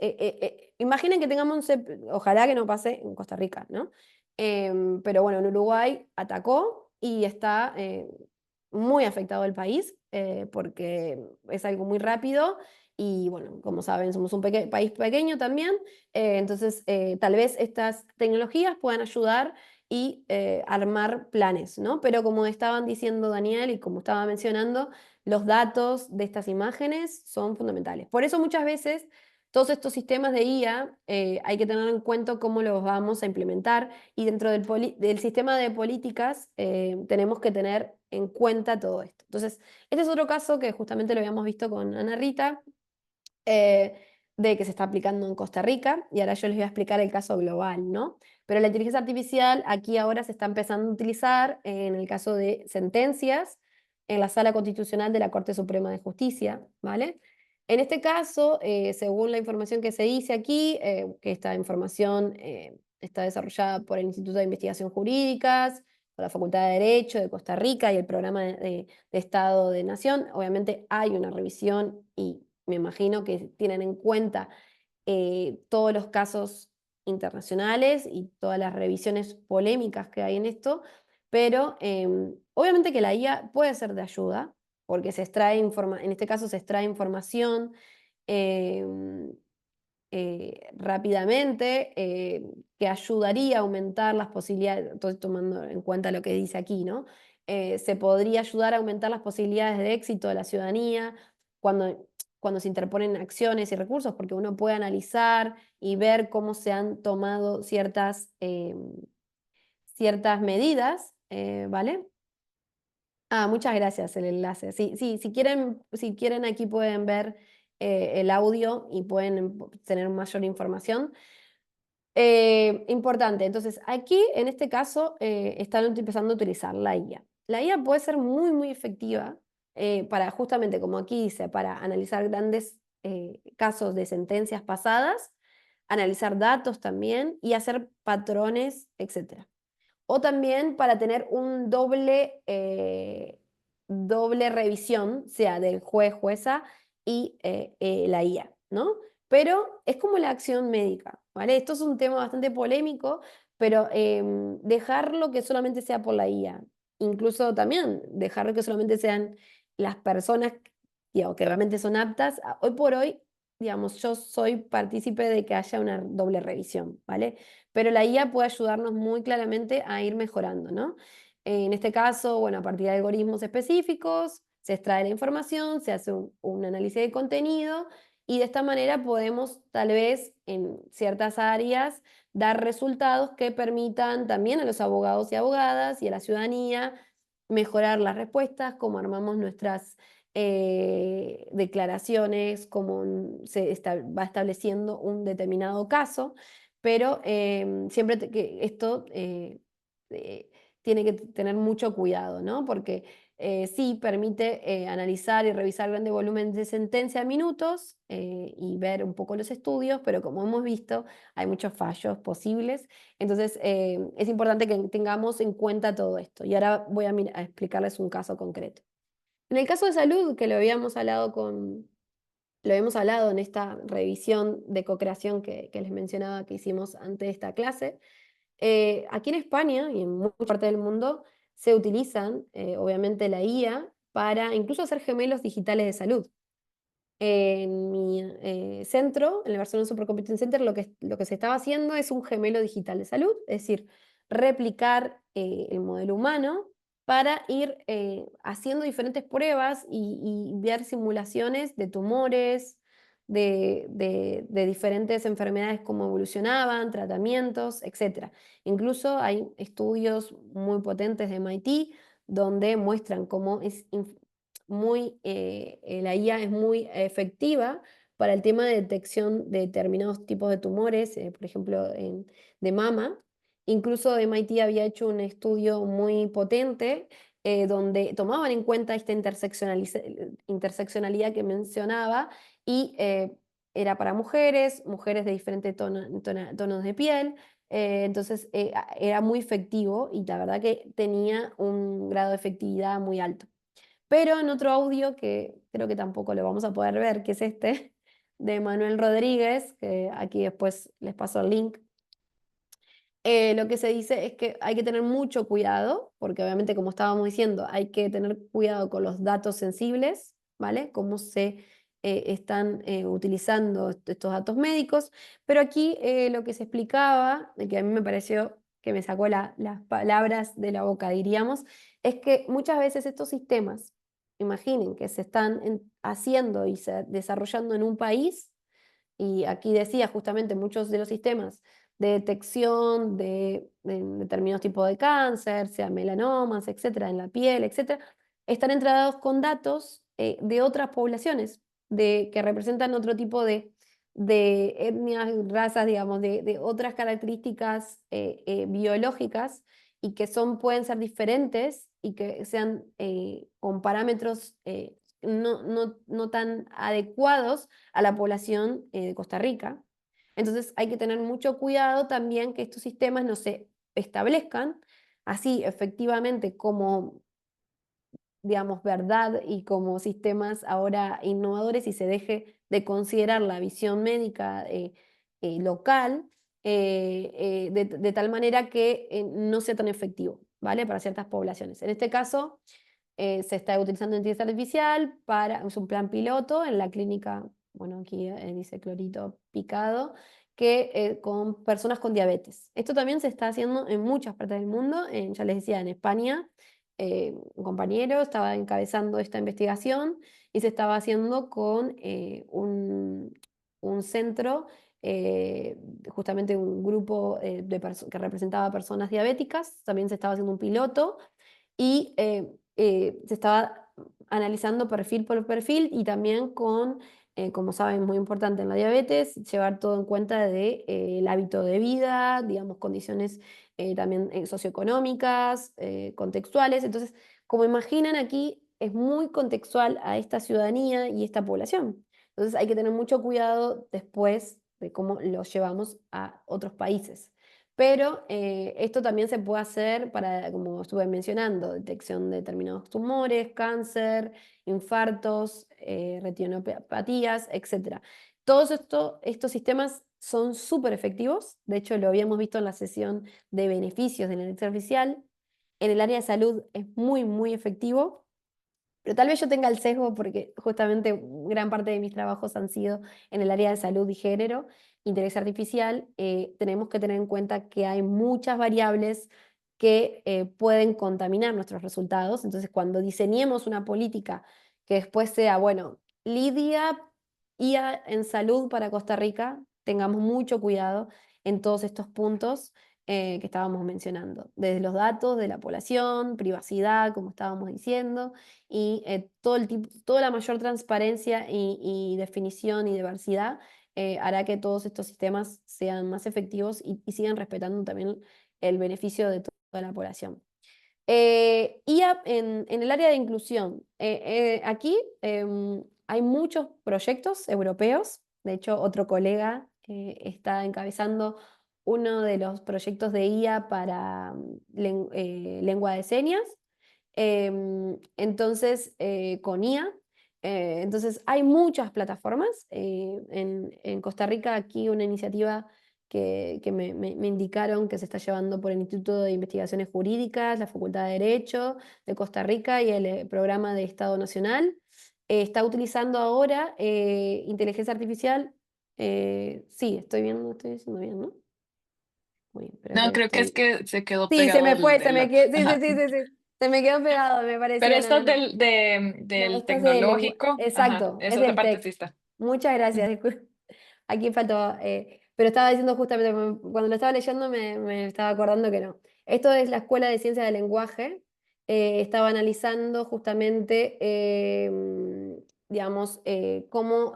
imaginen que tengamos ojalá que no pase en Costa Rica, ¿no? Pero bueno, en Uruguay atacó y está muy afectado el país porque es algo muy rápido y bueno, como saben, somos un país pequeño también, entonces tal vez estas tecnologías puedan ayudar y armar planes, ¿no? Pero como estaban diciendo Daniel y como estaba mencionando, los datos de estas imágenes son fundamentales. Por eso muchas veces todos estos sistemas de IA hay que tener en cuenta cómo los vamos a implementar y dentro del sistema de políticas tenemos que tener en cuenta todo esto. Entonces, este es otro caso que justamente lo habíamos visto con Ana Rita, eh, de que se está aplicando en Costa Rica, y ahora yo les voy a explicar el caso global, ¿no? Pero la inteligencia artificial aquí ahora se está empezando a utilizar en el caso de sentencias en la Sala Constitucional de la Corte Suprema de Justicia, ¿vale? En este caso, según la información que se dice aquí, que esta información está desarrollada por el Instituto de Investigación Jurídicas, por la Facultad de Derecho de Costa Rica y el Programa de Estado de Nación, obviamente hay una revisión y me imagino que tienen en cuenta todos los casos internacionales y todas las revisiones polémicas que hay en esto, pero obviamente que la IA puede ser de ayuda, porque en este caso se extrae información em, rápidamente, que ayudaría a aumentar las posibilidades, estoy tomando en cuenta lo que dice aquí, ¿no? Se podría ayudar a aumentar las posibilidades de éxito de la ciudadanía cuando se interponen acciones y recursos, porque uno puede analizar y ver cómo se han tomado ciertas medidas, ¿vale? Muchas gracias, el enlace. Sí, sí, si quieren aquí pueden ver el audio y pueden tener mayor información. Importante, entonces aquí en este caso están empezando a utilizar la IA. La IA puede ser muy, muy efectiva para justamente, como aquí dice, para analizar grandes casos de sentencias pasadas, analizar datos también y hacer patrones, etcétera. O también para tener un doble revisión, sea del juez, jueza y la IA, ¿no? Pero es como la acción médica, ¿vale? Esto es un tema bastante polémico, pero dejarlo que solamente sea por la IA, incluso también dejarlo que solamente sean las personas, digamos, que realmente son aptas, hoy por hoy, digamos, yo soy partícipe de que haya una doble revisión, ¿vale? Pero la IA puede ayudarnos muy claramente a ir mejorando, ¿no? En este caso, bueno, a partir de algoritmos específicos, se extrae la información, se hace un análisis de contenido y de esta manera podemos tal vez en ciertas áreas dar resultados que permitan también a los abogados y abogadas y a la ciudadanía mejorar las respuestas, cómo armamos nuestras declaraciones, cómo va estableciendo un determinado caso, pero siempre que esto eh, tiene que tener mucho cuidado, ¿no? Porque sí permite analizar y revisar grandes volúmenes de sentencia a minutos y ver un poco los estudios, pero como hemos visto, hay muchos fallos posibles. Entonces, es importante que tengamos en cuenta todo esto. Y ahora voy a explicarles un caso concreto. En el caso de salud, que lo habíamos hablado lo hemos hablado en esta revisión de co-creación que les mencionaba que hicimos ante esta clase. Aquí en España y en mucha parte del mundo se utilizan, obviamente, la IA para incluso hacer gemelos digitales de salud. En mi centro, en el Barcelona Supercomputing Center, lo que se estaba haciendo es un gemelo digital de salud, es decir, replicar el modelo humano para ir haciendo diferentes pruebas y ver simulaciones de tumores, de diferentes enfermedades, cómo evolucionaban, tratamientos, etcétera. Incluso hay estudios muy potentes de MIT donde muestran cómo la IA es muy efectiva para el tema de detección de determinados tipos de tumores, por ejemplo, de mama. Incluso MIT había hecho un estudio muy potente donde tomaban en cuenta esta interseccionalidad que mencionaba y era para mujeres, mujeres de diferentes tonos de piel. Entonces era muy efectivo y la verdad que tenía un grado de efectividad muy alto. Pero en otro audio que creo que tampoco lo vamos a poder ver, que es este, de Manuel Rodríguez, que aquí después les paso el link, lo que se dice es que hay que tener mucho cuidado, porque obviamente, como estábamos diciendo, hay que tener cuidado con los datos sensibles, ¿vale? Cómo se están utilizando estos datos médicos. Pero aquí lo que se explicaba, que a mí me pareció que me sacó las palabras de la boca, diríamos, es que muchas veces estos sistemas, imaginen que se están haciendo y desarrollando en un país, y aquí decía justamente muchos de los sistemas de detección de determinados tipos de cáncer, sea melanomas, etcétera, en la piel, etcétera, están entrenados con datos de otras poblaciones, que representan otro tipo de etnias, razas, digamos, de otras características biológicas y que pueden ser diferentes y que sean con parámetros no tan adecuados a la población de Costa Rica. Entonces hay que tener mucho cuidado también que estos sistemas no se establezcan así efectivamente como, digamos, verdad y como sistemas ahora innovadores y se deje de considerar la visión médica local de tal manera que no sea tan efectivo, ¿vale? Para ciertas poblaciones. En este caso, se está utilizando inteligencia artificial es un plan piloto en la clínica, bueno, aquí dice clorito picado, que con personas con diabetes. Esto también se está haciendo en muchas partes del mundo, ya les decía, en España, un compañero estaba encabezando esta investigación y se estaba haciendo con un centro, eh, justamente un grupo que representaba personas diabéticas, también se estaba haciendo un piloto y se estaba analizando perfil por perfil y también con, como saben, muy importante en la diabetes, llevar todo en cuenta de, el hábito de vida, digamos, condiciones también socioeconómicas, contextuales. Entonces, como imaginan aquí, es muy contextual a esta ciudadanía y esta población. Entonces, hay que tener mucho cuidado después de cómo lo llevamos a otros países. Pero esto también se puede hacer para, como estuve mencionando, detección de determinados tumores, cáncer, infartos, retinopatías, etcétera. Todos estos sistemas son súper efectivos. De hecho, lo habíamos visto en la sesión de beneficios de la inteligencia artificial. En el área de salud es muy, muy efectivo. Pero tal vez yo tenga el sesgo porque justamente gran parte de mis trabajos han sido en el área de salud y género, inteligencia artificial. Tenemos que tener en cuenta que hay muchas variables que pueden contaminar nuestros resultados. Entonces, cuando diseñemos una política que después sea, bueno, Lidia IA en salud para Costa Rica, tengamos mucho cuidado en todos estos puntos que estábamos mencionando, desde los datos de la población, privacidad, como estábamos diciendo y toda la mayor transparencia y definición y diversidad hará que todos estos sistemas sean más efectivos y sigan respetando también el beneficio de toda la población. IA en el área de inclusión. Aquí hay muchos proyectos europeos. De hecho, otro colega está encabezando uno de los proyectos de IA para lengua de señas. Entonces, con IA. Entonces, hay muchas plataformas. En Costa Rica, aquí una iniciativa que me indicaron que se está llevando por el Instituto de Investigaciones Jurídicas, la Facultad de Derecho de Costa Rica y el Programa de Estado Nacional. Está utilizando ahora inteligencia artificial. Sí, estoy viendo, estoy diciendo bien, ¿no? Muy bien, espera No, que creo que es estoy... que se quedó Sí, se pegado me fue, se del me lap. quedó, sí, sí, Ajá. sí, sí, sí. Se me quedó pegado, me Pero parecía, no, esto no, no. del No, del esto es de lenguaje. tecnológico, ajá, Exacto, es esa del parte sí TEC. está. Muchas gracias. Aquí faltó. Pero estaba diciendo justamente, cuando lo estaba leyendo me estaba acordando que no. Esto es la Escuela de Ciencia del Lenguaje. Estaba analizando justamente, digamos, cómo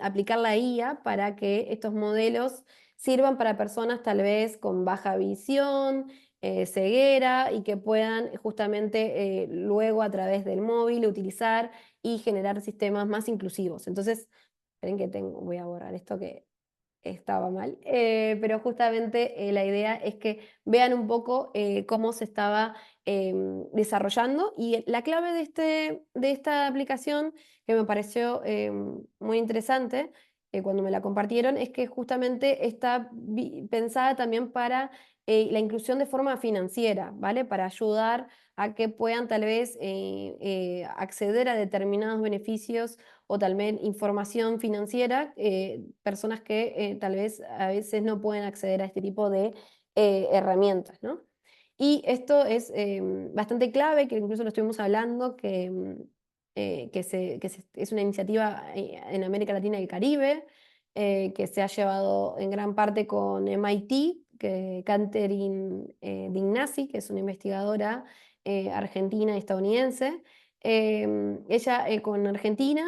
aplicar la IA para que estos modelos sirvan para personas tal vez con baja visión, ceguera y que puedan justamente luego a través del móvil utilizar y generar sistemas más inclusivos. Entonces, esperen que tengo, voy a borrar esto que estaba mal, pero justamente la idea es que vean un poco cómo se estaba desarrollando y la clave de esta aplicación que me pareció muy interesante cuando me la compartieron es que justamente está pensada también para la inclusión de forma financiera, ¿vale? Para ayudar a que puedan tal vez acceder a determinados beneficios o tal vez información financiera, personas que tal vez a veces no pueden acceder a este tipo de herramientas, ¿no? Y esto es bastante clave, que incluso lo estuvimos hablando, es una iniciativa en América Latina y el Caribe, que se ha llevado en gran parte con MIT, que Catherine Dignasi, que es una investigadora argentina y estadounidense. Ella con Argentina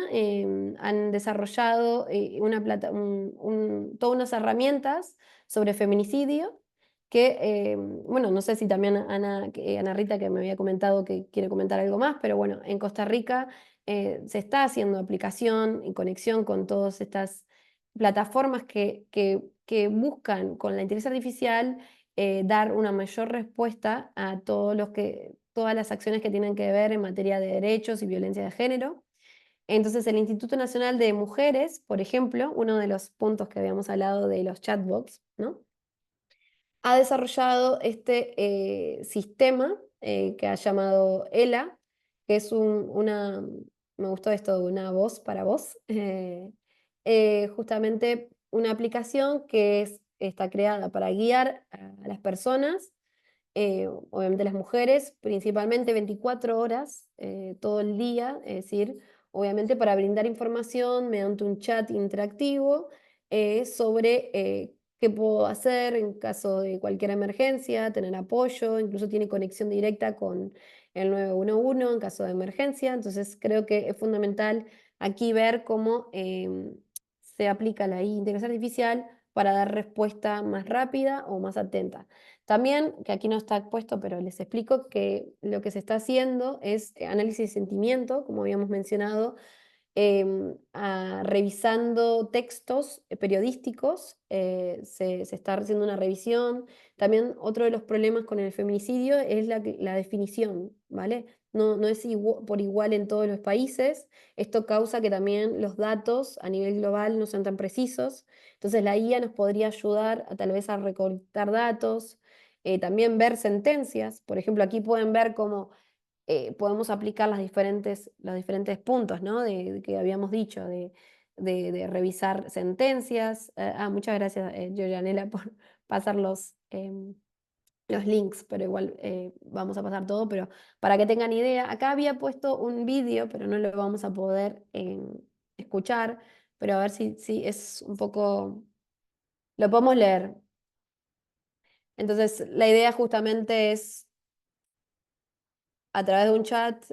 han desarrollado todas unas herramientas sobre feminicidio que, bueno, no sé si también Ana Rita, que me había comentado que quiere comentar algo más, pero bueno, en Costa Rica se está haciendo aplicación y conexión con todas estas plataformas que buscan con la inteligencia artificial dar una mayor respuesta a todas las acciones que tienen que ver en materia de derechos y violencia de género. Entonces, el Instituto Nacional de Mujeres, por ejemplo, uno de los puntos que habíamos hablado de los chatbots, ¿no? Ha desarrollado este sistema que ha llamado ELA, que es me gustó esto, una voz para voz, justamente una aplicación que está creada para guiar a las personas, obviamente las mujeres, principalmente 24 horas todo el día, es decir, obviamente para brindar información mediante un chat interactivo sobre qué puedo hacer en caso de cualquier emergencia, tener apoyo, incluso tiene conexión directa con el 911 en caso de emergencia, entonces creo que es fundamental aquí ver cómo se aplica la inteligencia artificial para dar respuesta más rápida o más atenta. También, que aquí no está puesto, pero les explico que lo que se está haciendo es análisis de sentimiento, como habíamos mencionado, revisando textos periodísticos, se está haciendo una revisión. También otro de los problemas con el feminicidio es la definición, ¿vale? No es por igual en todos los países. Esto causa que también los datos a nivel global no sean tan precisos. Entonces la IA nos podría ayudar tal vez a recolectar datos, también ver sentencias. Por ejemplo, aquí pueden ver cómo podemos aplicar los diferentes puntos, ¿no? De que habíamos dicho, de revisar sentencias. Muchas gracias, Giovanela, por pasar los links, pero igual vamos a pasar todo, pero para que tengan idea, acá había puesto un vídeo, pero no lo vamos a poder escuchar, pero a ver si es un poco, lo podemos leer. Entonces, la idea justamente es, a través de un chat,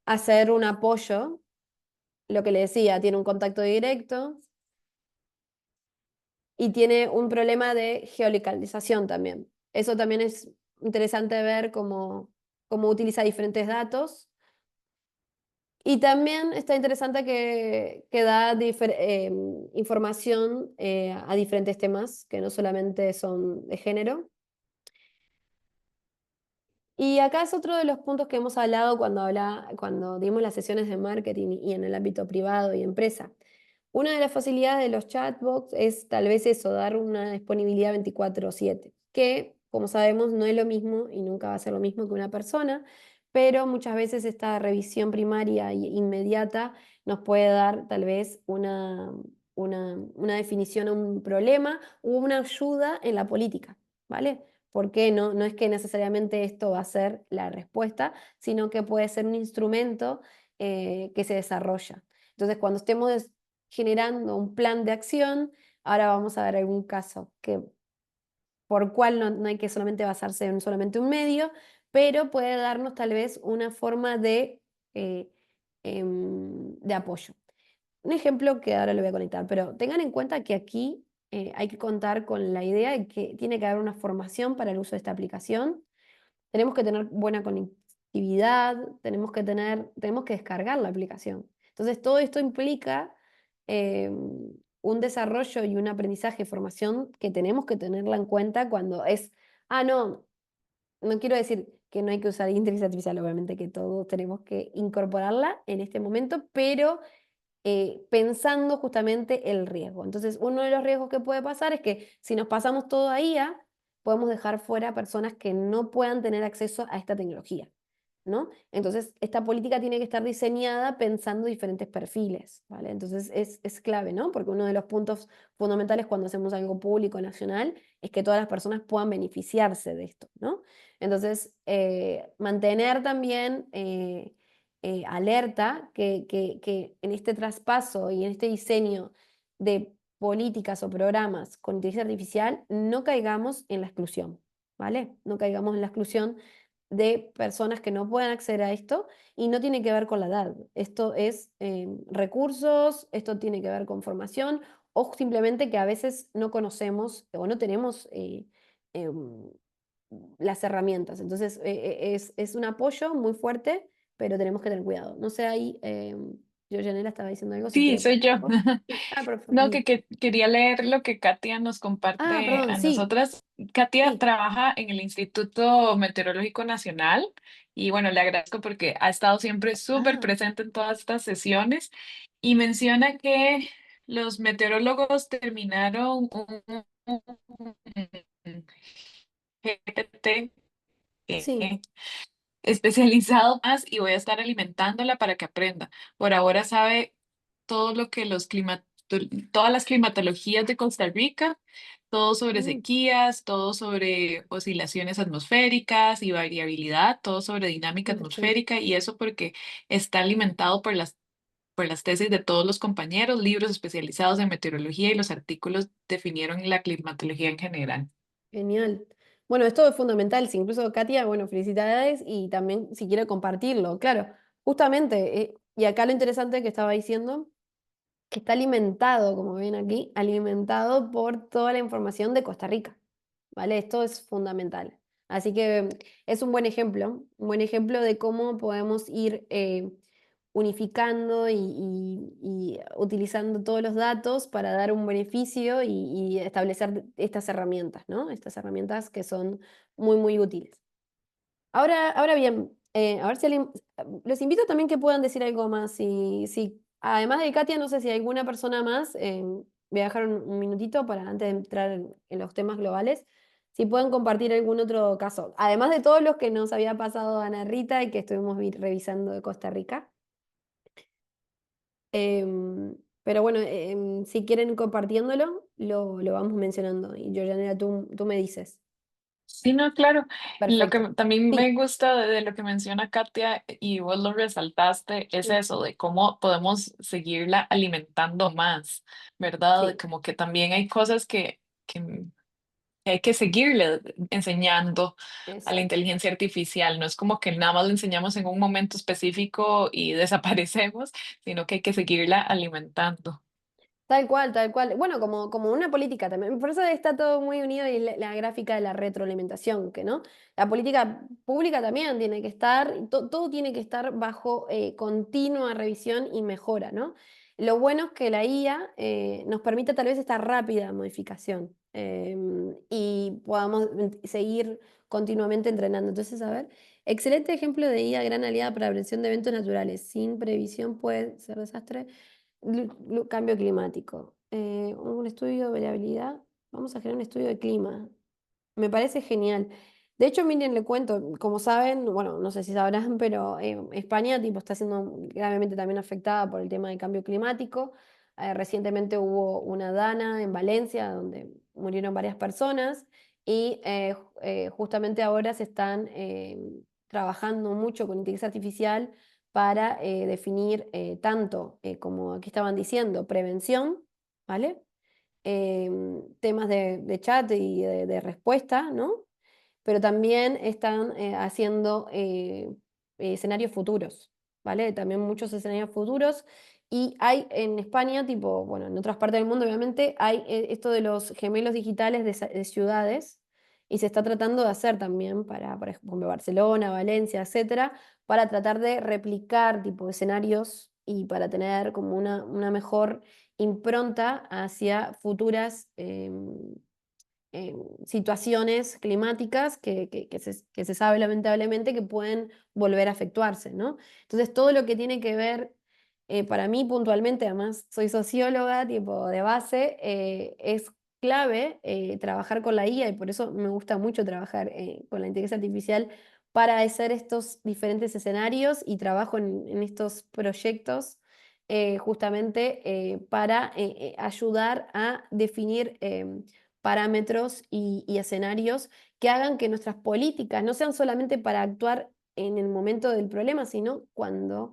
hacer un apoyo. Lo que le decía, tiene un contacto directo y tiene un problema de geolocalización también. Eso también es interesante ver cómo utiliza diferentes datos. Y también está interesante que da información a diferentes temas, que no solamente son de género. Y acá es otro de los puntos que hemos hablado cuando dimos las sesiones de marketing y en el ámbito privado y empresa. Una de las facilidades de los chatbots es tal vez eso, dar una disponibilidad 24/7, que como sabemos no es lo mismo y nunca va a ser lo mismo que una persona, pero muchas veces esta revisión primaria e inmediata nos puede dar tal vez una definición a un problema o una ayuda en la política, ¿vale? Porque no es que necesariamente esto va a ser la respuesta, sino que puede ser un instrumento que se desarrolla. Entonces, cuando estemos generando un plan de acción, ahora vamos a ver algún caso por cual no hay que solamente basarse en solamente un medio, pero puede darnos tal vez una forma eh, de apoyo. Un ejemplo que ahora lo voy a conectar, pero tengan en cuenta que aquí hay que contar con la idea de que tiene que haber una formación para el uso de esta aplicación. Tenemos que tener buena conectividad, tenemos que descargar la aplicación. Entonces, todo esto implica un desarrollo y un aprendizaje, formación que tenemos que tenerla en cuenta cuando no, no quiero decir que no hay que usar inteligencia artificial, obviamente que todos tenemos que incorporarla en este momento, pero pensando justamente el riesgo. Entonces, uno de los riesgos que puede pasar es que si nos pasamos todo a IA, podemos dejar fuera personas que no puedan tener acceso a esta tecnología, ¿no? Entonces, esta política tiene que estar diseñada pensando diferentes perfiles, ¿vale? Entonces, es clave, ¿no? Porque uno de los puntos fundamentales cuando hacemos algo público nacional es que todas las personas puedan beneficiarse de esto, ¿no? Entonces, mantener también alerta que en este traspaso y en este diseño de políticas o programas con inteligencia artificial no caigamos en la exclusión, ¿vale? No caigamos en la exclusión de personas que no puedan acceder a esto y no tiene que ver con la edad. Esto es recursos, esto tiene que ver con formación o simplemente que a veces no conocemos o no tenemos em, las herramientas. Entonces, es un apoyo muy fuerte, pero tenemos que tener cuidado. No sé, ahí, yo, Janela, estaba diciendo algo, si Sí, quiere soy yo. comentar vos. Sí, No, bien. quería leer lo que Katia nos comparte Perdón, a sí, nosotras. Katia sí, trabaja en el Instituto Meteorológico Nacional y bueno, le agradezco porque ha estado siempre súper ah, presente en todas estas sesiones y menciona que los meteorólogos terminaron un GPT sí, especializado más y voy a estar alimentándola para que aprenda. Por ahora sabe todo lo que todas las climatologías de Costa Rica, todo sobre mm, sequías, todo sobre oscilaciones atmosféricas y variabilidad, todo sobre dinámica interesante, atmosférica y eso porque está alimentado por las tesis de todos los compañeros, libros especializados en meteorología y los artículos definieron la climatología en general. genial. Bueno, esto es fundamental, si incluso Katia, bueno, felicidades y también si quiere compartirlo, claro, justamente, y acá lo interesante que estaba diciendo que está alimentado, como ven aquí, alimentado por toda la información de Costa Rica, ¿vale? Esto es fundamental. Así que es un buen ejemplo de cómo podemos ir unificando y utilizando todos los datos para dar un beneficio y establecer estas herramientas, ¿no? Estas herramientas que son muy, muy útiles. Ahora bien, a ver si alguien los invito también que puedan decir algo más. Si además de Katia, no sé si hay alguna persona más, voy a dejar un minutito para antes de entrar en los temas globales, si pueden compartir algún otro caso, además de todos los que nos había pasado Ana Rita y que estuvimos revisando de Costa Rica. Pero bueno, si quieren compartiéndolo, lo vamos mencionando. Y Georgiana, tú me dices. Sí, no, claro. Lo Perfecto. que también Sí, me gusta de lo que menciona Katia y vos lo resaltaste es sí, eso, de cómo podemos seguirla alimentando más, ¿verdad? sí, Como que también hay cosas que hay que seguirle enseñando a la exacto. inteligencia artificial. No es como que nada más le enseñamos en un momento específico y desaparecemos, sino que hay que seguirla alimentando. Tal cual, tal cual. Bueno, como una política también. Por eso está todo muy unido y la gráfica de la retroalimentación, que no. La política pública también tiene que estar, todo tiene que estar bajo continua revisión y mejora, ¿no? Lo bueno es que la IA nos permite tal vez esta rápida modificación y podamos seguir continuamente entrenando. Entonces, a ver. Excelente ejemplo de IA, gran aliada para la prevención de eventos naturales. Sin previsión puede ser desastre. Cambio climático. Un estudio de variabilidad. Vamos a generar un estudio de clima. Me parece genial. De hecho, miren, le cuento, como saben, bueno, no sé si sabrán, pero España tipo, está siendo gravemente también afectada por el tema del cambio climático. Recientemente hubo una dana en Valencia donde murieron varias personas y justamente ahora se están trabajando mucho con inteligencia artificial para definir tanto, como aquí estaban diciendo, prevención, ¿vale? Temas de chat y de respuesta, ¿no? Pero también están haciendo escenarios futuros, ¿vale? También muchos escenarios futuros. Y hay en España, tipo, bueno, en otras partes del mundo, obviamente, hay esto de los gemelos digitales de ciudades, y se está tratando de hacer también para, por ejemplo, Barcelona, Valencia, etcétera, para tratar de replicar tipo escenarios y para tener como una mejor impronta hacia futuras situaciones climáticas que se sabe lamentablemente que pueden volver a efectuarse, ¿no? Entonces, todo lo que tiene que ver, para mí puntualmente, además soy socióloga, tipo de base, es clave trabajar con la IA y por eso me gusta mucho trabajar con la inteligencia artificial para hacer estos diferentes escenarios y trabajo en estos proyectos justamente para ayudar a definir parámetros y escenarios que hagan que nuestras políticas no sean solamente para actuar en el momento del problema, sino cuando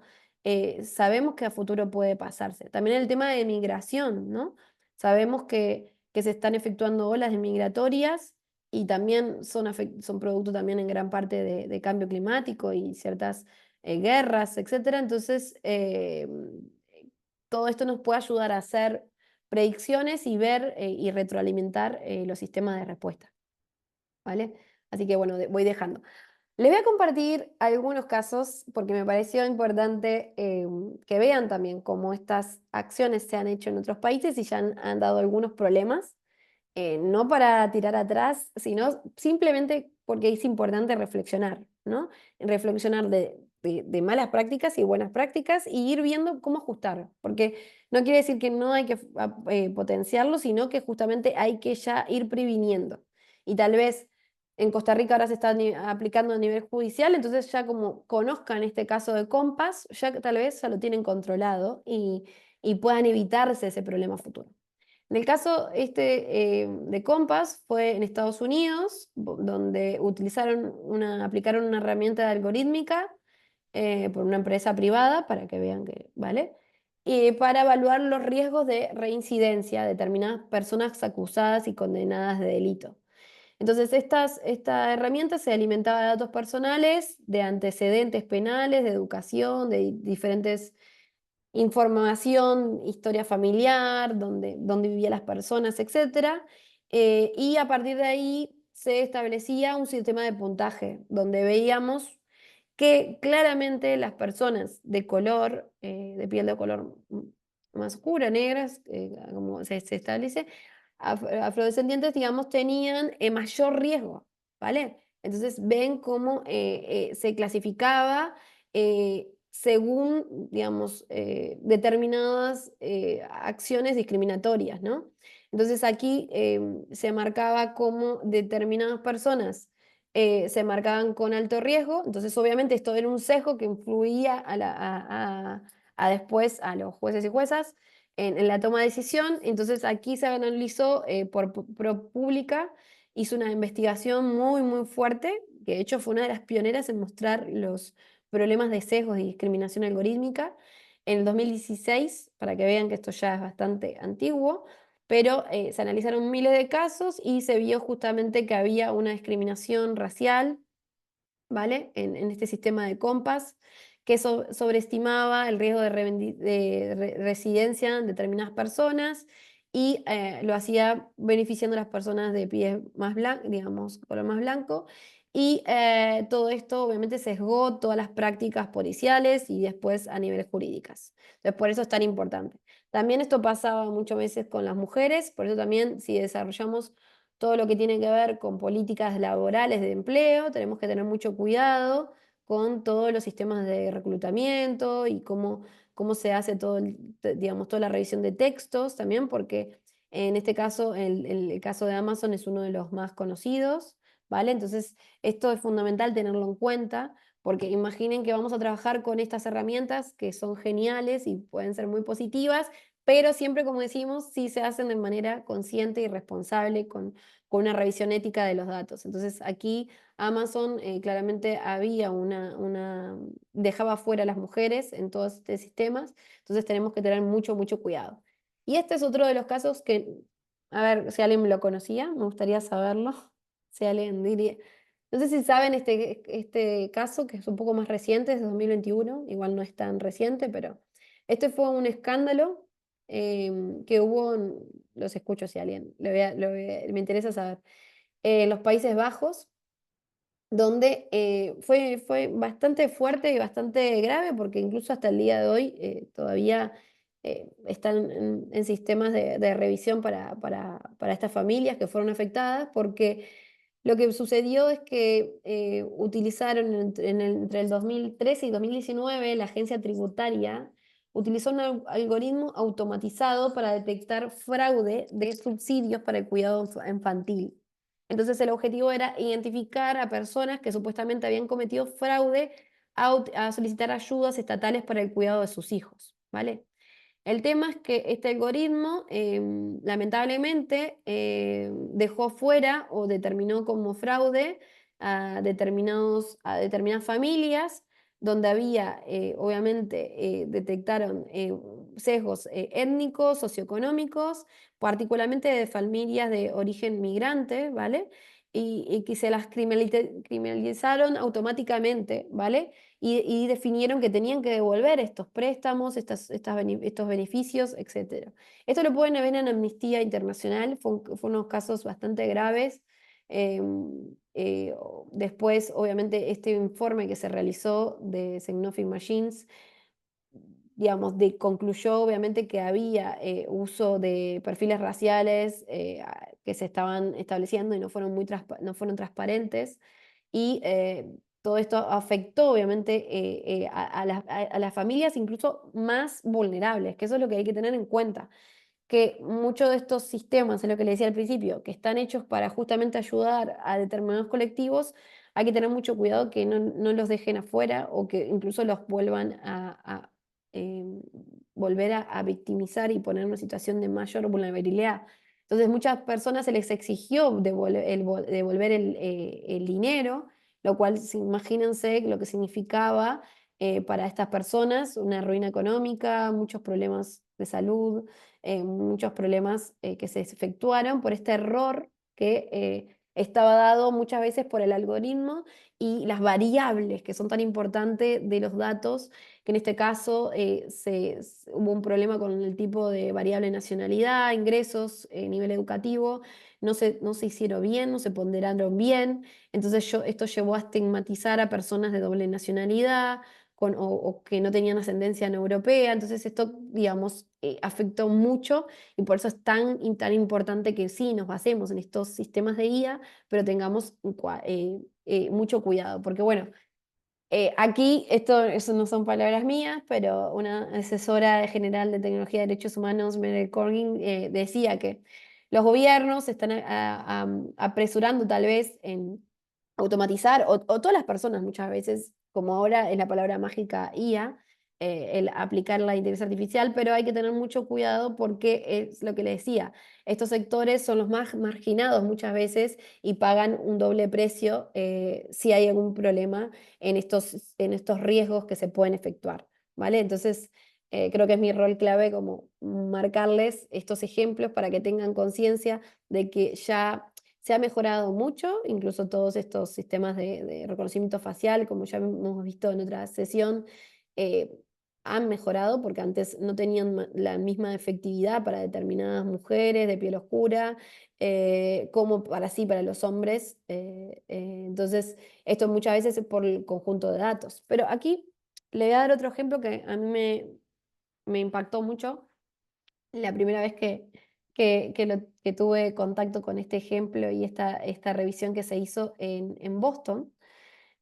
sabemos que a futuro puede pasarse. También el tema de migración, ¿no? Sabemos que se están efectuando olas migratorias y también son producto también en gran parte de cambio climático y ciertas guerras, etcétera. Entonces, todo esto nos puede ayudar a hacer predicciones y ver y retroalimentar los sistemas de respuesta, ¿vale? Así que bueno, voy dejando. Les voy a compartir algunos casos porque me pareció importante que vean también cómo estas acciones se han hecho en otros países y ya han dado algunos problemas, no para tirar atrás, sino simplemente porque es importante reflexionar, ¿no? Reflexionar de malas prácticas y buenas prácticas y ir viendo cómo ajustar, porque no quiere decir que no hay que potenciarlo, sino que justamente hay que ya ir previniendo. Y tal vez en Costa Rica ahora se está aplicando a nivel judicial, entonces ya como conozcan este caso de Compass, ya tal vez ya lo tienen controlado y puedan evitarse ese problema futuro. En el caso de Compass fue en Estados Unidos, donde aplicaron una herramienta algorítmica por una empresa privada, para que vean que, ¿vale? Para evaluar los riesgos de reincidencia de determinadas personas acusadas y condenadas de delito. Entonces, esta herramienta se alimentaba de datos personales, de antecedentes penales, de educación, de diferentes información, historia familiar, dónde vivían las personas, etcétera. Y a partir de ahí se establecía un sistema de puntaje, donde veíamos que claramente las personas de color, de piel de color más oscura, negras, como se establece, afrodescendientes, digamos, tenían mayor riesgo, ¿vale? Entonces ven cómo se clasificaba según, digamos, determinadas acciones discriminatorias, ¿no? Entonces aquí se marcaba cómo determinadas personas se marcaban con alto riesgo, entonces obviamente esto era un sesgo que influía a después a los jueces y juezas en la toma de decisión. Entonces aquí se analizó por ProPublica, hizo una investigación muy, muy fuerte, que de hecho fue una de las pioneras en mostrar los problemas de sesgos y discriminación algorítmica en el 2016, para que vean que esto ya es bastante antiguo, pero se analizaron miles de casos y se vio justamente que había una discriminación racial, ¿vale? En este sistema de Compass, que sobreestimaba el riesgo de residencia en determinadas personas y lo hacía beneficiando a las personas de piel más blanca, digamos, color más blanco. Y todo esto obviamente sesgó todas las prácticas policiales y después a niveles jurídicas. Entonces, por eso es tan importante. También esto pasaba muchas veces con las mujeres, por eso también si desarrollamos todo lo que tiene que ver con políticas laborales de empleo, tenemos que tener mucho cuidado con todos los sistemas de reclutamiento y cómo se hace todo, digamos, toda la revisión de textos también, porque en este caso, el caso de Amazon es uno de los más conocidos, ¿vale? Entonces, esto es fundamental tenerlo en cuenta, porque imaginen que vamos a trabajar con estas herramientas que son geniales y pueden ser muy positivas, pero siempre, como decimos, sí se hacen de manera consciente y responsable, con una revisión ética de los datos. Entonces, aquí Amazon claramente había dejaba fuera a las mujeres en todos estos sistemas, entonces tenemos que tener mucho, mucho cuidado. Y este es otro de los casos que, a ver, si alguien lo conocía, me gustaría saberlo, si alguien diría. No sé si saben este caso, que es un poco más reciente, es de 2021, igual no es tan reciente, pero este fue un escándalo que hubo, los escucho si alguien, me interesa saber, en los Países Bajos, donde fue bastante fuerte y bastante grave, porque incluso hasta el día de hoy todavía están en sistemas de revisión para estas familias que fueron afectadas, porque lo que sucedió es que utilizaron entre el 2013 y 2019 la agencia tributaria utilizó un algoritmo automatizado para detectar fraude de subsidios para el cuidado infantil. Entonces el objetivo era identificar a personas que supuestamente habían cometido fraude a solicitar ayudas estatales para el cuidado de sus hijos, ¿vale? El tema es que este algoritmo, lamentablemente, dejó fuera o determinó como fraude a determinadas familias donde había, obviamente, detectaron sesgos étnicos, socioeconómicos, particularmente de familias de origen migrante, ¿vale? Y que se las criminalizaron automáticamente, ¿vale? Y definieron que tenían que devolver estos préstamos, estos beneficios, etcétera. Esto lo pueden ver en Amnistía Internacional, fue unos casos bastante graves. Después, obviamente, este informe que se realizó de Significant Machines, digamos, concluyó obviamente que había uso de perfiles raciales que se estaban estableciendo y no fueron transparentes. Y todo esto afectó obviamente a las familias incluso más vulnerables, que eso es lo que hay que tener en cuenta, que muchos de estos sistemas, es lo que le decía al principio, que están hechos para justamente ayudar a determinados colectivos, hay que tener mucho cuidado que no los dejen afuera o que incluso los vuelvan em, volver a victimizar y poner en una situación de mayor vulnerabilidad. Entonces, muchas personas se les exigió devolver el dinero, lo cual, imagínense lo que significaba para estas personas, una ruina económica, muchos problemas de salud, muchos problemas que se efectuaron por este error que estaba dado muchas veces por el algoritmo y las variables que son tan importantes de los datos, que en este caso hubo un problema con el tipo de variable nacionalidad, ingresos, nivel educativo, no se hicieron bien, no se ponderaron bien, entonces esto llevó a estigmatizar a personas de doble nacionalidad, o que no tenían ascendencia no europea. Entonces esto, digamos, afectó mucho y por eso es tan importante que sí nos basemos en estos sistemas de guía, pero tengamos mucho cuidado, porque bueno, aquí, eso no son palabras mías, pero una asesora general de tecnología de derechos humanos, Meryl Corgin, decía que los gobiernos se están apresurando tal vez en automatizar, o todas las personas muchas veces, como ahora es la palabra mágica IA, el aplicar la inteligencia artificial, pero hay que tener mucho cuidado porque es lo que le decía, estos sectores son los más marginados muchas veces y pagan un doble precio si hay algún problema en estos riesgos que se pueden efectuar, ¿vale? Entonces, creo que es mi rol clave como marcarles estos ejemplos para que tengan conciencia de que ya se ha mejorado mucho, incluso todos estos sistemas de reconocimiento facial, como ya hemos visto en otra sesión, eh, han mejorado porque antes no tenían la misma efectividad para determinadas mujeres de piel oscura, como para los hombres. Entonces, esto muchas veces es por el conjunto de datos. Pero aquí le voy a dar otro ejemplo que a mí me impactó mucho la primera vez que tuve contacto con este ejemplo y esta revisión que se hizo en Boston.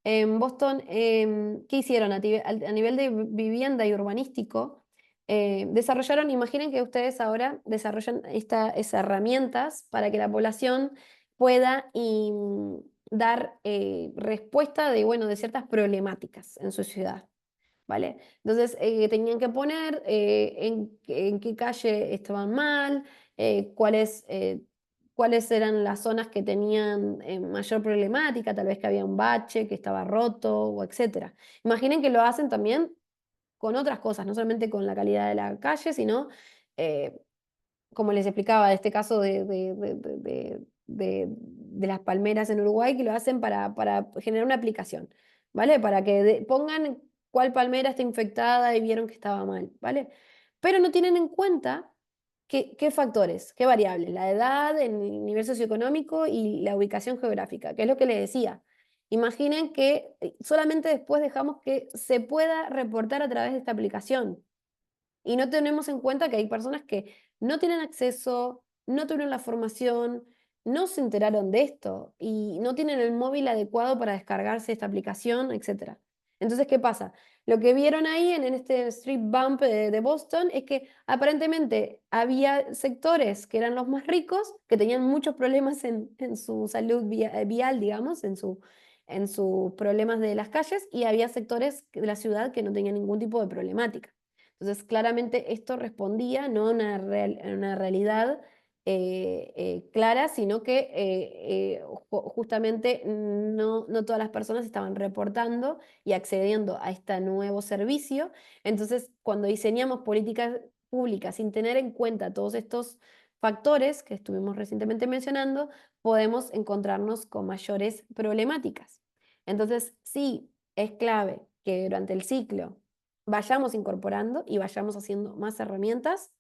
En Boston, ¿qué hicieron a nivel de vivienda y urbanístico? Desarrollaron, imaginen que ustedes ahora desarrollan estas herramientas para que la población pueda dar respuesta de, bueno, de ciertas problemáticas en su ciudad. ¿Vale? Entonces, tenían que poner en qué calle estaban mal, cuáles eran las zonas que tenían mayor problemática, tal vez que había un bache que estaba roto, o etcétera. Imaginen que lo hacen también con otras cosas, no solamente con la calidad de la calle, sino eh, como les explicaba, este caso de las palmeras en Uruguay, que lo hacen para generar una aplicación, ¿vale? Para que pongan cuál palmera está infectada y vieron que estaba mal, ¿vale? Pero no tienen en cuenta qué factores, qué variables, la edad, el nivel socioeconómico y la ubicación geográfica, que es lo que les decía. Imaginen que solamente después dejamos que se pueda reportar a través de esta aplicación. Y no tenemos en cuenta que hay personas que no tienen acceso, no tuvieron la formación, no se enteraron de esto y no tienen el móvil adecuado para descargarse esta aplicación, etcétera. Entonces, ¿qué pasa? Lo que vieron ahí en este Street Bump de Boston es que aparentemente había sectores que eran los más ricos, que tenían muchos problemas en su salud vial, digamos, en sus problemas de las calles, y había sectores de la ciudad que no tenían ningún tipo de problemática. Entonces, claramente esto respondía no a a una realidad clara, sino que justamente no todas las personas estaban reportando y accediendo a este nuevo servicio. Entonces, cuando diseñamos políticas públicas sin tener en cuenta todos estos factores que estuvimos recientemente mencionando, podemos encontrarnos con mayores problemáticas. Entonces, sí, es clave que durante el ciclo vayamos incorporando y vayamos haciendo más herramientas,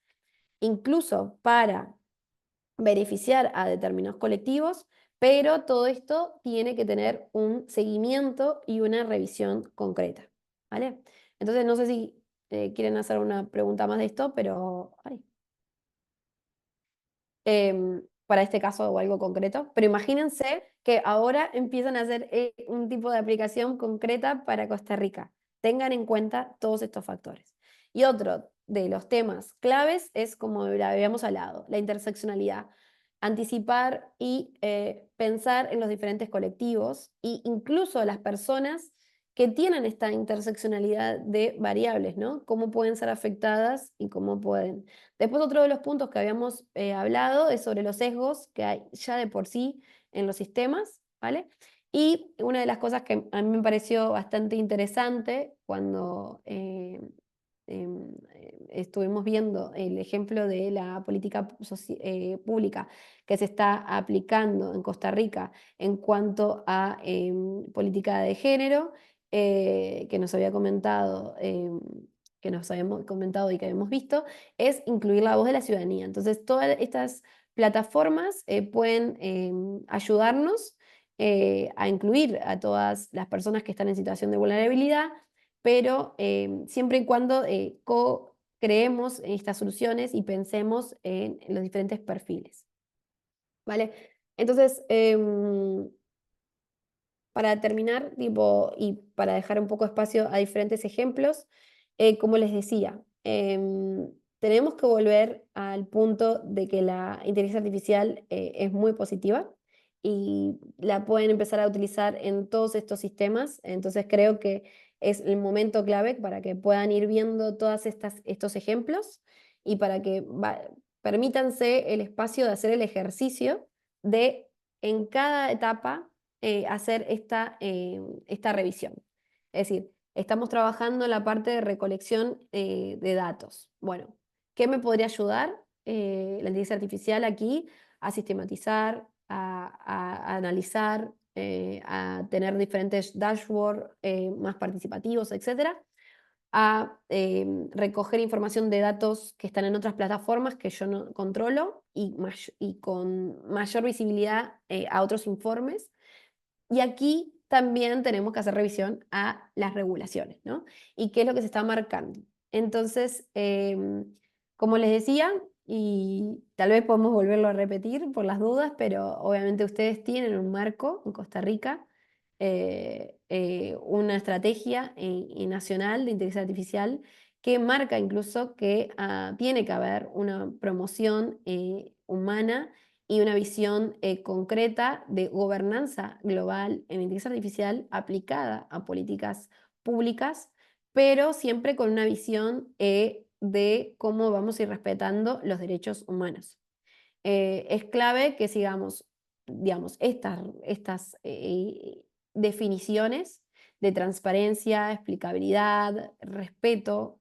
incluso para beneficiar a determinados colectivos, pero todo esto tiene que tener un seguimiento y una revisión concreta, ¿vale? Entonces, no sé si quieren hacer una pregunta más de esto, pero para este caso o algo concreto, pero imagínense que ahora empiezan a hacer un tipo de aplicación concreta para Costa Rica. Tengan en cuenta todos estos factores. Y otro de los temas claves es, como lo habíamos hablado, la interseccionalidad. Anticipar y pensar en los diferentes colectivos e incluso las personas que tienen esta interseccionalidad de variables, ¿no? Cómo pueden ser afectadas y cómo pueden. Después, otro de los puntos que habíamos hablado es sobre los sesgos que hay ya de por sí en los sistemas, ¿vale? Y una de las cosas que a mí me pareció bastante interesante cuando estuvimos viendo el ejemplo de la política pública que se está aplicando en Costa Rica en cuanto a política de género, que nos había comentado, que nos habíamos comentado y que habíamos visto, es incluir la voz de la ciudadanía. Entonces, todas estas plataformas pueden ayudarnos a incluir a todas las personas que están en situación de vulnerabilidad, pero siempre y cuando creemos en estas soluciones y pensemos en los diferentes perfiles, ¿vale? Entonces, para terminar, tipo, y para dejar un poco espacio a diferentes ejemplos, como les decía, tenemos que volver al punto de que la inteligencia artificial es muy positiva y la pueden empezar a utilizar en todos estos sistemas. Entonces creo que es el momento clave para que puedan ir viendo todos estos ejemplos y para que permítanse el espacio de hacer el ejercicio de en cada etapa hacer esta revisión. Es decir, estamos trabajando en la parte de recolección de datos. Bueno, ¿qué me podría ayudar la inteligencia artificial aquí? A sistematizar, a analizar, a tener diferentes dashboards más participativos, etcétera, a recoger información de datos que están en otras plataformas que yo no controlo y con mayor visibilidad a otros informes. Y aquí también tenemos que hacer revisión a las regulaciones, ¿no? Y qué es lo que se está marcando. Entonces, como les decía, y tal vez podemos volverlo a repetir por las dudas, pero obviamente ustedes tienen un marco en Costa Rica una estrategia nacional de inteligencia artificial que marca incluso que tiene que haber una promoción humana y una visión concreta de gobernanza global en inteligencia artificial aplicada a políticas públicas, pero siempre con una visión de cómo vamos a ir respetando los derechos humanos. Es clave que sigamos, digamos, estas definiciones de transparencia, explicabilidad, respeto,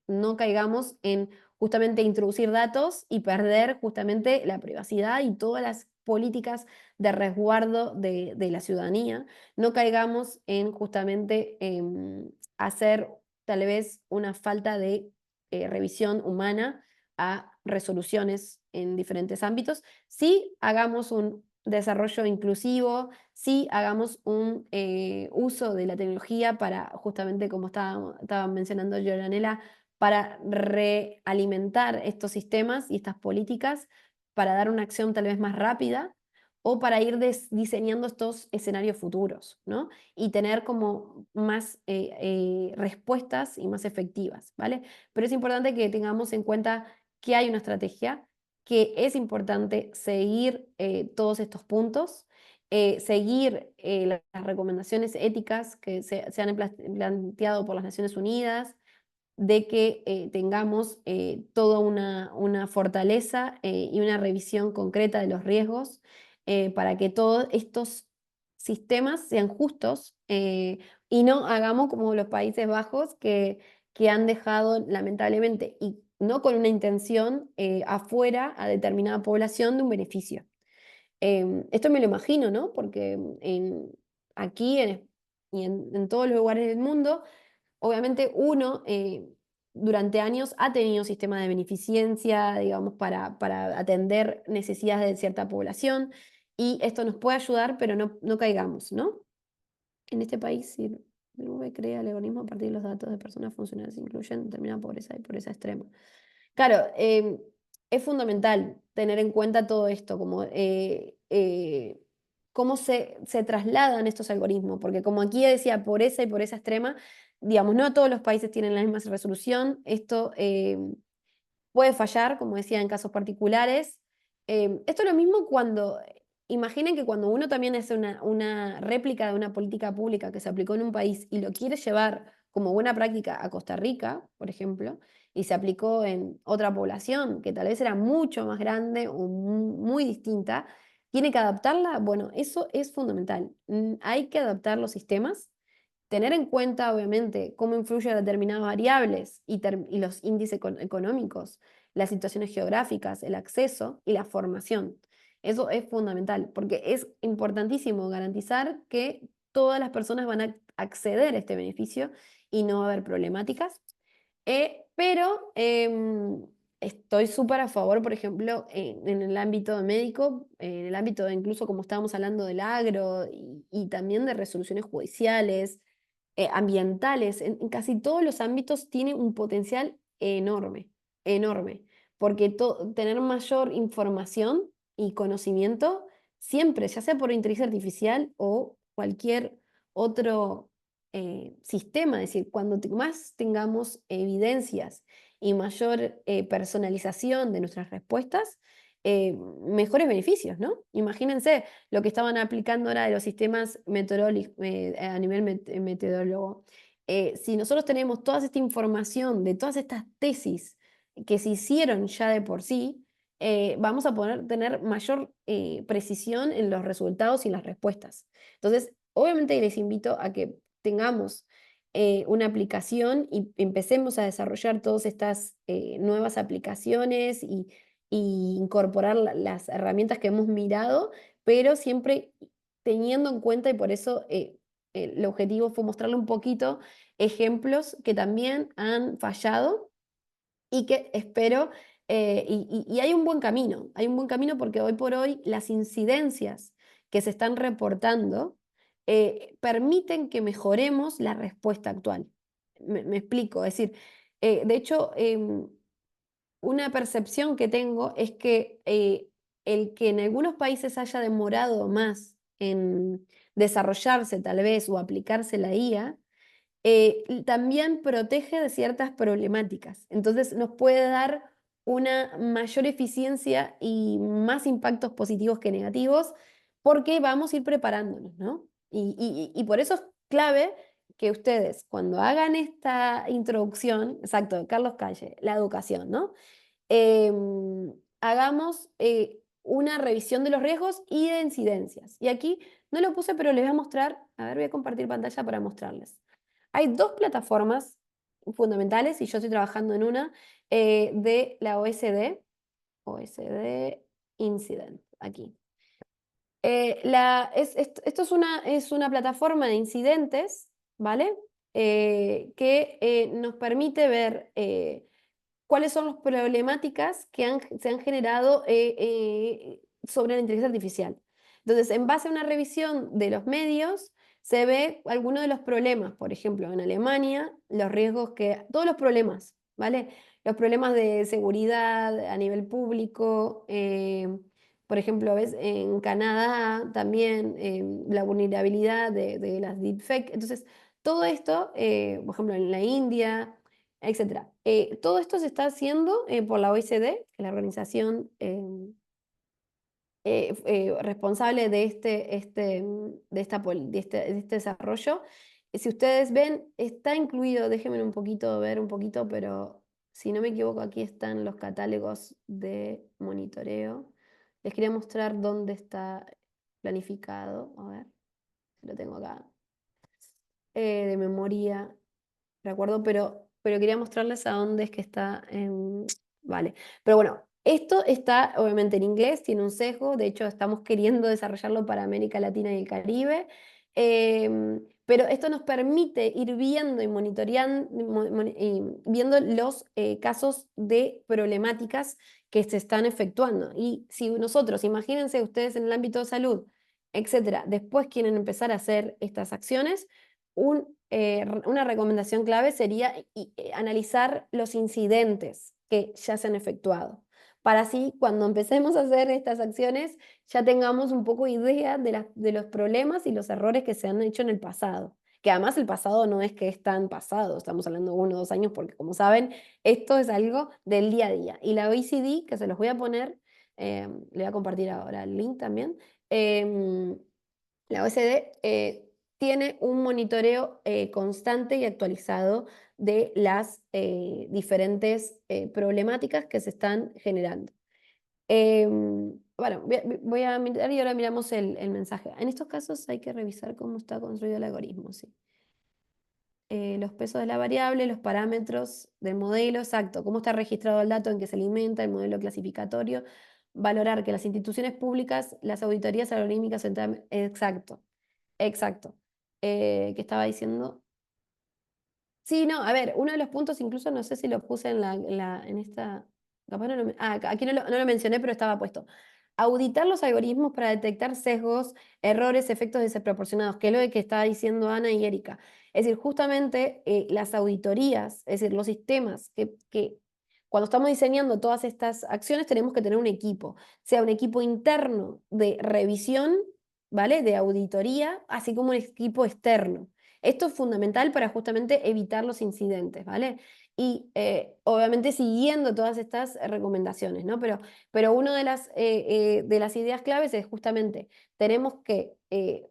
no caigamos en justamente introducir datos y perder justamente la privacidad y todas las políticas de resguardo de la ciudadanía. No caigamos en justamente hacer tal vez una falta de revisión humana a resoluciones en diferentes ámbitos. Sí hagamos un desarrollo inclusivo, sí hagamos un uso de la tecnología para, justamente como estaba mencionando Giovanela, para realimentar estos sistemas y estas políticas, para dar una acción tal vez más rápida o para ir diseñando estos escenarios futuros, ¿no? Y tener como más respuestas y más efectivas, ¿vale? Pero es importante que tengamos en cuenta que hay una estrategia, que es importante seguir todos estos puntos, seguir las recomendaciones éticas que se han planteado por las Naciones Unidas, de que tengamos toda una fortaleza y una revisión concreta de los riesgos para que todos estos sistemas sean justos y no hagamos como los Países Bajos que han dejado lamentablemente y no con una intención afuera a determinada población de un beneficio. Esto me lo imagino, ¿no? Porque aquí y en todos los lugares del mundo obviamente uno durante años ha tenido sistemas de beneficencia, digamos, para atender necesidades de cierta población y esto nos puede ayudar, pero no caigamos, ¿no? En este país, si el V crea el algoritmo a partir de los datos de personas funcionales, incluyen determinada pobreza y pobreza extrema. Claro, es fundamental tener en cuenta todo esto, como cómo se trasladan estos algoritmos, porque como aquí decía, pobreza y pobreza extrema, digamos, no todos los países tienen la misma resolución, esto puede fallar, como decía, en casos particulares. Esto es lo mismo cuando, imaginen que cuando uno también hace una réplica de una política pública que se aplicó en un país y lo quiere llevar como buena práctica a Costa Rica, por ejemplo, y se aplicó en otra población que tal vez era mucho más grande o muy distinta, tiene que adaptarla. Bueno, eso es fundamental. Hay que adaptar los sistemas, tener en cuenta, obviamente, cómo influyen determinadas variables y los índices económicos, las situaciones geográficas, el acceso y la formación. Eso es fundamental, porque es importantísimo garantizar que todas las personas van a acceder a este beneficio y no va a haber problemáticas. Pero estoy súper a favor, por ejemplo, en el ámbito médico, en el ámbito de incluso como estábamos hablando del agro y también de resoluciones judiciales, ambientales, en casi todos los ámbitos tiene un potencial enorme, enorme, porque tener mayor información y conocimiento siempre, ya sea por inteligencia artificial o cualquier otro sistema, es decir, cuando más tengamos evidencias y mayor personalización de nuestras respuestas, mejores beneficios, ¿no? Imagínense lo que estaban aplicando ahora de los sistemas meteorológicos a nivel meteorólogo. Si nosotros tenemos toda esta información de todas estas tesis que se hicieron ya de por sí, vamos a poder tener mayor precisión en los resultados y las respuestas. Entonces, obviamente les invito a que tengamos una aplicación y empecemos a desarrollar todas estas nuevas aplicaciones y incorporar las herramientas que hemos mirado, pero siempre teniendo en cuenta, y por eso el objetivo fue mostrarle un poquito ejemplos que también han fallado y que espero, y hay un buen camino porque hoy por hoy las incidencias que se están reportando permiten que mejoremos la respuesta actual. Me explico, es decir, de hecho, una percepción que tengo es que el que en algunos países haya demorado más en desarrollarse tal vez o aplicarse la IA, también protege de ciertas problemáticas. Entonces nos puede dar una mayor eficiencia y más impactos positivos que negativos porque vamos a ir preparándonos, ¿no? Y por eso es clave que ustedes cuando hagan esta introducción, exacto, de Carlos Calle, la educación, ¿no? Hagamos una revisión de los riesgos y de incidencias. Y aquí no lo puse, pero les voy a mostrar, a ver, voy a compartir pantalla para mostrarles. Hay dos plataformas fundamentales, y yo estoy trabajando en una, de la OSD Incident, aquí. Esto es una plataforma de incidentes, ¿vale? Que nos permite ver cuáles son las problemáticas que se han generado sobre la inteligencia artificial. Entonces, en base a una revisión de los medios, se ve algunos de los problemas. Por ejemplo, en Alemania, los riesgos todos los problemas, ¿vale? Los problemas de seguridad a nivel público, por ejemplo, ves en Canadá también la vulnerabilidad de las deepfake. Entonces, todo esto, por ejemplo, en la India, etcétera. Todo esto se está haciendo por la OECD, que es la organización responsable de de este desarrollo. Si ustedes ven, está incluido, déjenme un poquito ver un poquito, pero si no me equivoco, aquí están los catálogos de monitoreo. Les quería mostrar dónde está planificado. A ver, lo tengo acá. De memoria. Recuerdo, pero quería mostrarles a dónde es que está. Vale. Pero bueno, esto está obviamente en inglés, tiene un sesgo. De hecho, estamos queriendo desarrollarlo para América Latina y el Caribe. Pero esto nos permite ir viendo y monitoreando, y viendo los casos de problemáticas que se están efectuando. Y si nosotros, imagínense ustedes en el ámbito de salud, etcétera, después quieren empezar a hacer estas acciones, una recomendación clave sería analizar los incidentes que ya se han efectuado, para así cuando empecemos a hacer estas acciones ya tengamos un poco idea de los problemas y los errores que se han hecho en el pasado. Que además el pasado no es que es tan pasado, estamos hablando de 1 o 2 años, porque como saben, esto es algo del día a día. Y la OECD, que se los voy a poner, le voy a compartir ahora el link también, la OSD tiene un monitoreo constante y actualizado de las diferentes problemáticas que se están generando. Bueno, voy a mirar y ahora miramos el mensaje. En estos casos hay que revisar cómo está construido el algoritmo, sí. Los pesos de la variable, los parámetros del modelo, exacto, cómo está registrado el dato en que se alimenta, el modelo clasificatorio, valorar que las instituciones públicas, las auditorías algorítmicas, exacto. Exacto. ¿Qué estaba diciendo? Sí, no, a ver, uno de los puntos, incluso no sé si lo puse en esta. Capaz no aquí no lo mencioné, pero estaba puesto. Auditar los algoritmos para detectar sesgos, errores, efectos desproporcionados, que es lo que estaba diciendo Ana y Erika. Es decir, justamente las auditorías, es decir, los sistemas que cuando estamos diseñando todas estas acciones tenemos que tener un equipo, sea un equipo interno de revisión, ¿vale? De auditoría, así como un equipo externo. Esto es fundamental para justamente evitar los incidentes, ¿vale? Y obviamente siguiendo todas estas recomendaciones, ¿no? Pero una de las ideas claves es justamente, tenemos que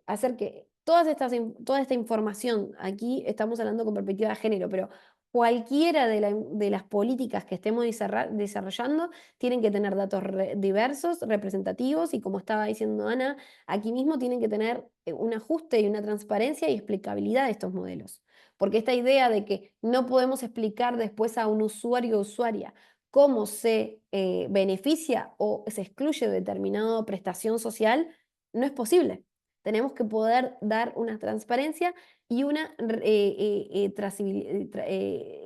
hacer que toda esta información, aquí estamos hablando con perspectiva de género, pero cualquiera de las políticas que estemos desarrollando tienen que tener datos diversos, representativos, y como estaba diciendo Ana, aquí mismo tienen que tener un ajuste y una transparencia y explicabilidad de estos modelos. Porque esta idea de que no podemos explicar después a un usuario o usuaria cómo se beneficia o se excluye de determinada prestación social, no es posible. Tenemos que poder dar una transparencia y una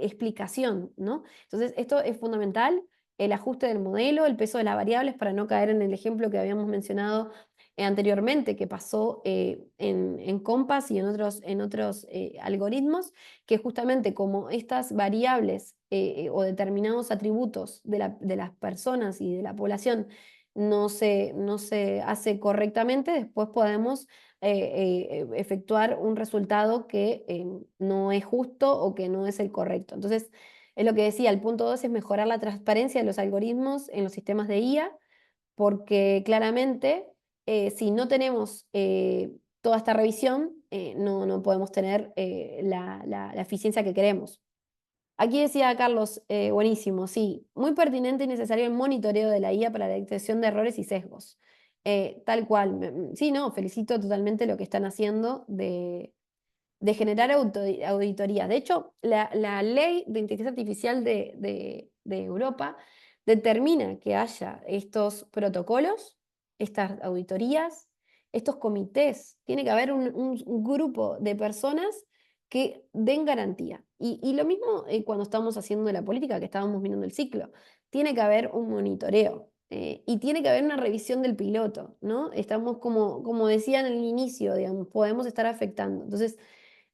explicación, ¿no? Entonces, esto es fundamental, el ajuste del modelo, el peso de las variables, para no caer en el ejemplo que habíamos mencionado anteriormente, que pasó en Compass y en otros algoritmos, que justamente como estas variables o determinados atributos de las personas y de la población no se hace correctamente, después podemos efectuar un resultado que no es justo o que no es el correcto. Entonces, es lo que decía, el punto 2 es mejorar la transparencia de los algoritmos en los sistemas de IA, porque claramente si no tenemos toda esta revisión, no podemos tener la eficiencia que queremos. Aquí decía Carlos, buenísimo, sí, muy pertinente y necesario el monitoreo de la IA para la detección de errores y sesgos. Tal cual, sí, no, felicito totalmente lo que están haciendo de generar auditorías. De hecho, la ley de inteligencia artificial de Europa determina que haya estos protocolos, estas auditorías, estos comités. Tiene que haber un grupo de personas que den garantía. Y lo mismo cuando estamos haciendo la política, que estábamos mirando el ciclo. Tiene que haber un monitoreo. Y tiene que haber una revisión del piloto, ¿no? Estamos como decía en el inicio, digamos, podemos estar afectando. Entonces,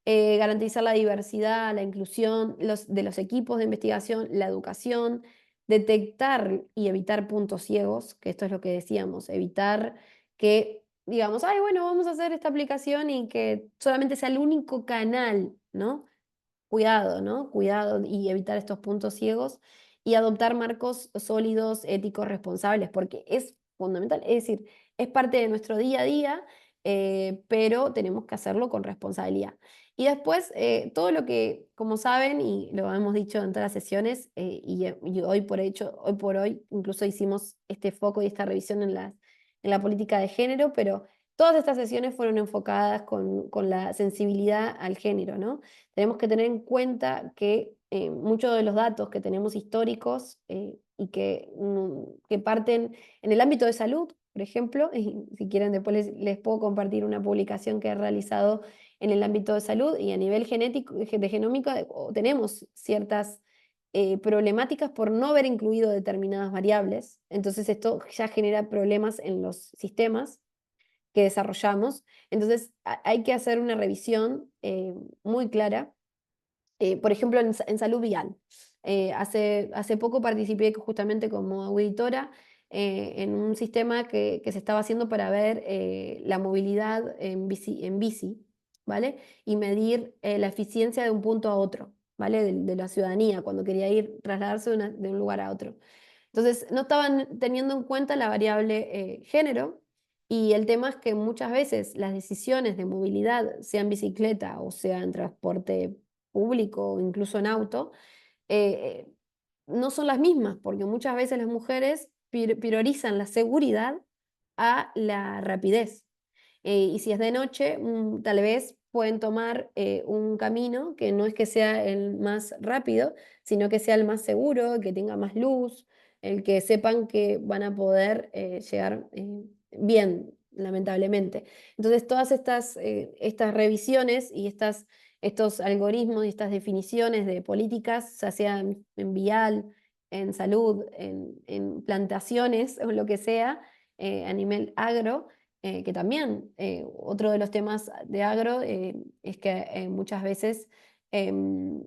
garantizar la diversidad, la inclusión de los equipos de investigación, la educación, detectar y evitar puntos ciegos, que esto es lo que decíamos, evitar que digamos, ay, bueno, vamos a hacer esta aplicación y que solamente sea el único canal, ¿no? Cuidado, ¿no? Cuidado y evitar estos puntos ciegos y adoptar marcos sólidos, éticos, responsables, porque es fundamental. Es decir, es parte de nuestro día a día, pero tenemos que hacerlo con responsabilidad. Y después, todo lo que, como saben, y lo hemos dicho en todas las sesiones, y hoy por hecho, hoy por hoy, incluso hicimos este foco y esta revisión en la política de género, pero todas estas sesiones fueron enfocadas con la sensibilidad al género, ¿no? Tenemos que tener en cuenta que muchos de los datos que tenemos históricos y que parten en el ámbito de salud, por ejemplo, y si quieren después les puedo compartir una publicación que he realizado en el ámbito de salud y a nivel genético, de genómica, tenemos ciertas problemáticas por no haber incluido determinadas variables. Entonces esto ya genera problemas en los sistemas que desarrollamos. Entonces hay que hacer una revisión muy clara, por ejemplo, en salud vial. Hace poco participé justamente como auditora en un sistema que se estaba haciendo para ver la movilidad en bici, ¿vale? Y medir la eficiencia de un punto a otro, ¿vale? De la ciudadanía, cuando quería trasladarse de un lugar a otro. Entonces, no estaban teniendo en cuenta la variable género y el tema es que muchas veces las decisiones de movilidad, sea en bicicleta o sea en transporte público o incluso en auto, eh, no son las mismas, porque muchas veces las mujeres priorizan la seguridad a la rapidez. Y si es de noche, tal vez pueden tomar un camino que no es que sea el más rápido, sino que sea el más seguro, que tenga más luz, el que sepan que van a poder llegar bien, lamentablemente. Entonces, todas estas revisiones y estos algoritmos y estas definiciones de políticas, ya sea en vial, en salud, en plantaciones o lo que sea, a nivel agro, que también otro de los temas de agro es que muchas veces, em,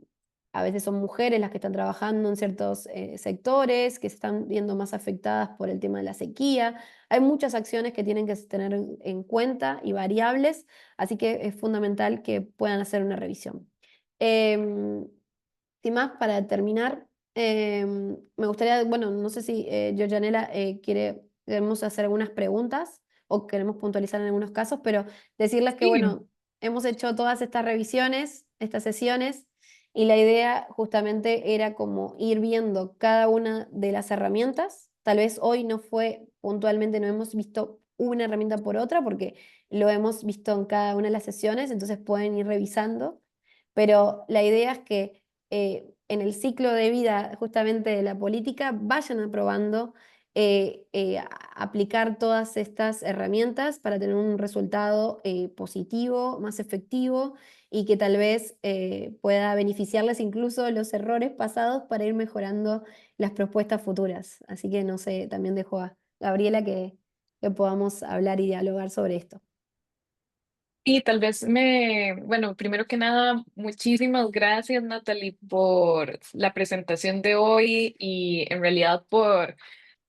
a veces son mujeres las que están trabajando en ciertos sectores, que se están viendo más afectadas por el tema de la sequía. Hay muchas acciones que tienen que tener en cuenta y variables, así que es fundamental que puedan hacer una revisión. Em, Sin más, para terminar, me gustaría, bueno, no sé si Georgianela queremos hacer algunas preguntas o queremos puntualizar en algunos casos, pero decirles que, Sí. bueno, hemos hecho todas estas revisiones, estas sesiones, y la idea justamente era como ir viendo cada una de las herramientas. Tal vez hoy no fue puntualmente, no hemos visto una herramienta por otra, porque lo hemos visto en cada una de las sesiones, entonces pueden ir revisando, pero la idea es que en el ciclo de vida justamente de la política vayan aprobando aplicar todas estas herramientas para tener un resultado positivo, más efectivo y que tal vez pueda beneficiarles incluso los errores pasados para ir mejorando las propuestas futuras. Así que no sé, también dejo a Gabriela que podamos hablar y dialogar sobre esto. Y tal vez bueno, primero que nada, muchísimas gracias, Natalie, por la presentación de hoy y en realidad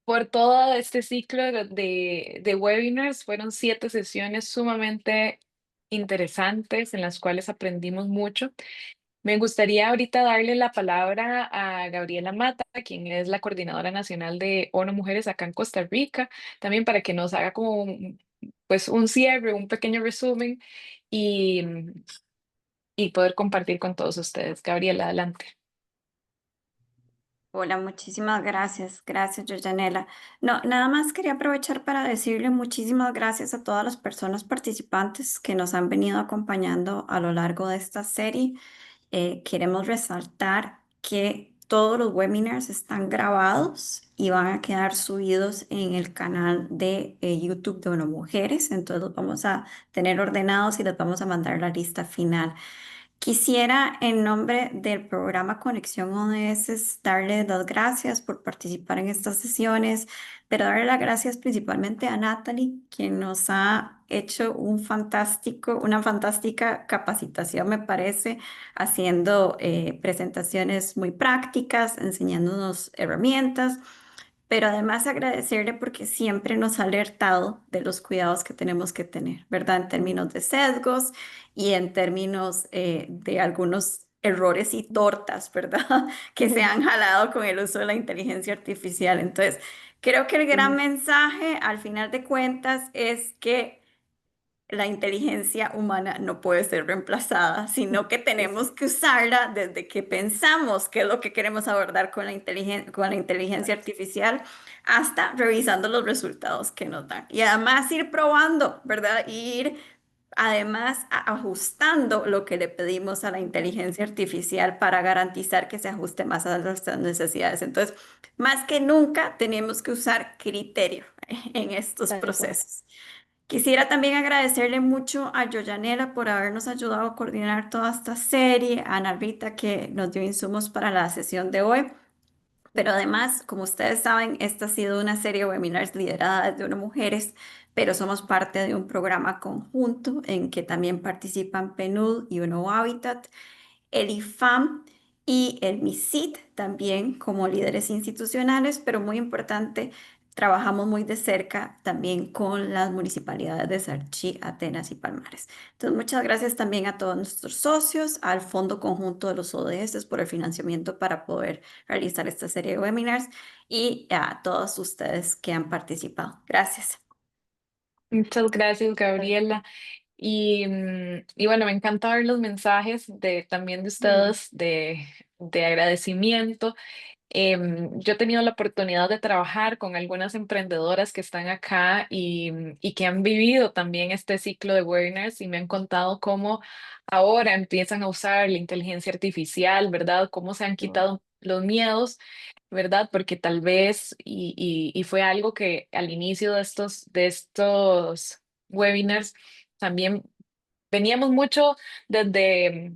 por todo este ciclo de webinars. Fueron 7 sesiones sumamente interesantes en las cuales aprendimos mucho. Me gustaría ahorita darle la palabra a Gabriela Mata, quien es la coordinadora nacional de ONU Mujeres acá en Costa Rica, también para que nos haga como pues un cierre, un pequeño resumen y, y poder compartir con todos ustedes. Gabriela, adelante. Hola, muchísimas gracias. Gracias, Georgianela. No, nada más quería aprovechar para decirle muchísimas gracias a todas las personas participantes que nos han venido acompañando a lo largo de esta serie. Queremos resaltar que todos los webinars están grabados y van a quedar subidos en el canal de YouTube de Uno Mujeres. Entonces los vamos a tener ordenados y les vamos a mandar la lista final. Quisiera, en nombre del programa Conexión ODS, darle las gracias por participar en estas sesiones, pero darle las gracias principalmente a Natalie, quien nos ha hecho una fantástica capacitación, me parece, haciendo presentaciones muy prácticas, enseñándonos herramientas, pero además agradecerle porque siempre nos ha alertado de los cuidados que tenemos que tener, ¿verdad? En términos de sesgos y en términos de algunos errores y tortas, ¿verdad? Que se han jalado con el uso de la inteligencia artificial. Entonces, creo que el gran mensaje, al final de cuentas, es que la inteligencia humana no puede ser reemplazada, sino que tenemos que usarla desde que pensamos qué es lo que queremos abordar con con la inteligencia artificial hasta revisando los resultados que nos dan. Y además ir probando, ¿verdad? Y ir además ajustando lo que le pedimos a la inteligencia artificial para garantizar que se ajuste más a nuestras necesidades. Entonces, más que nunca tenemos que usar criterio en estos Tal cual. procesos. Quisiera también agradecerle mucho a Yoyanela por habernos ayudado a coordinar toda esta serie, a Ana Rita que nos dio insumos para la sesión de hoy, pero además, como ustedes saben, esta ha sido una serie de webinars liderada desde Uno Mujeres, pero somos parte de un programa conjunto en que también participan PNUD y Uno Habitat, el IFAM y el MISIT también como líderes institucionales, pero muy importante, trabajamos muy de cerca también con las municipalidades de Sarchí, Atenas y Palmares. Entonces, muchas gracias también a todos nuestros socios, al Fondo Conjunto de los ODS por el financiamiento para poder realizar esta serie de webinars y a todos ustedes que han participado. Gracias. Muchas gracias, Gabriela. Y bueno, me encanta ver los mensajes también de Mm, ustedes de agradecimiento. Yo he tenido la oportunidad de trabajar con algunas emprendedoras que están acá y que han vivido también este ciclo de webinars y me han contado cómo ahora empiezan a usar la inteligencia artificial, ¿verdad? Cómo se han quitado los miedos, ¿verdad? Porque tal vez, y fue algo que al inicio de estos webinars también veníamos mucho desde,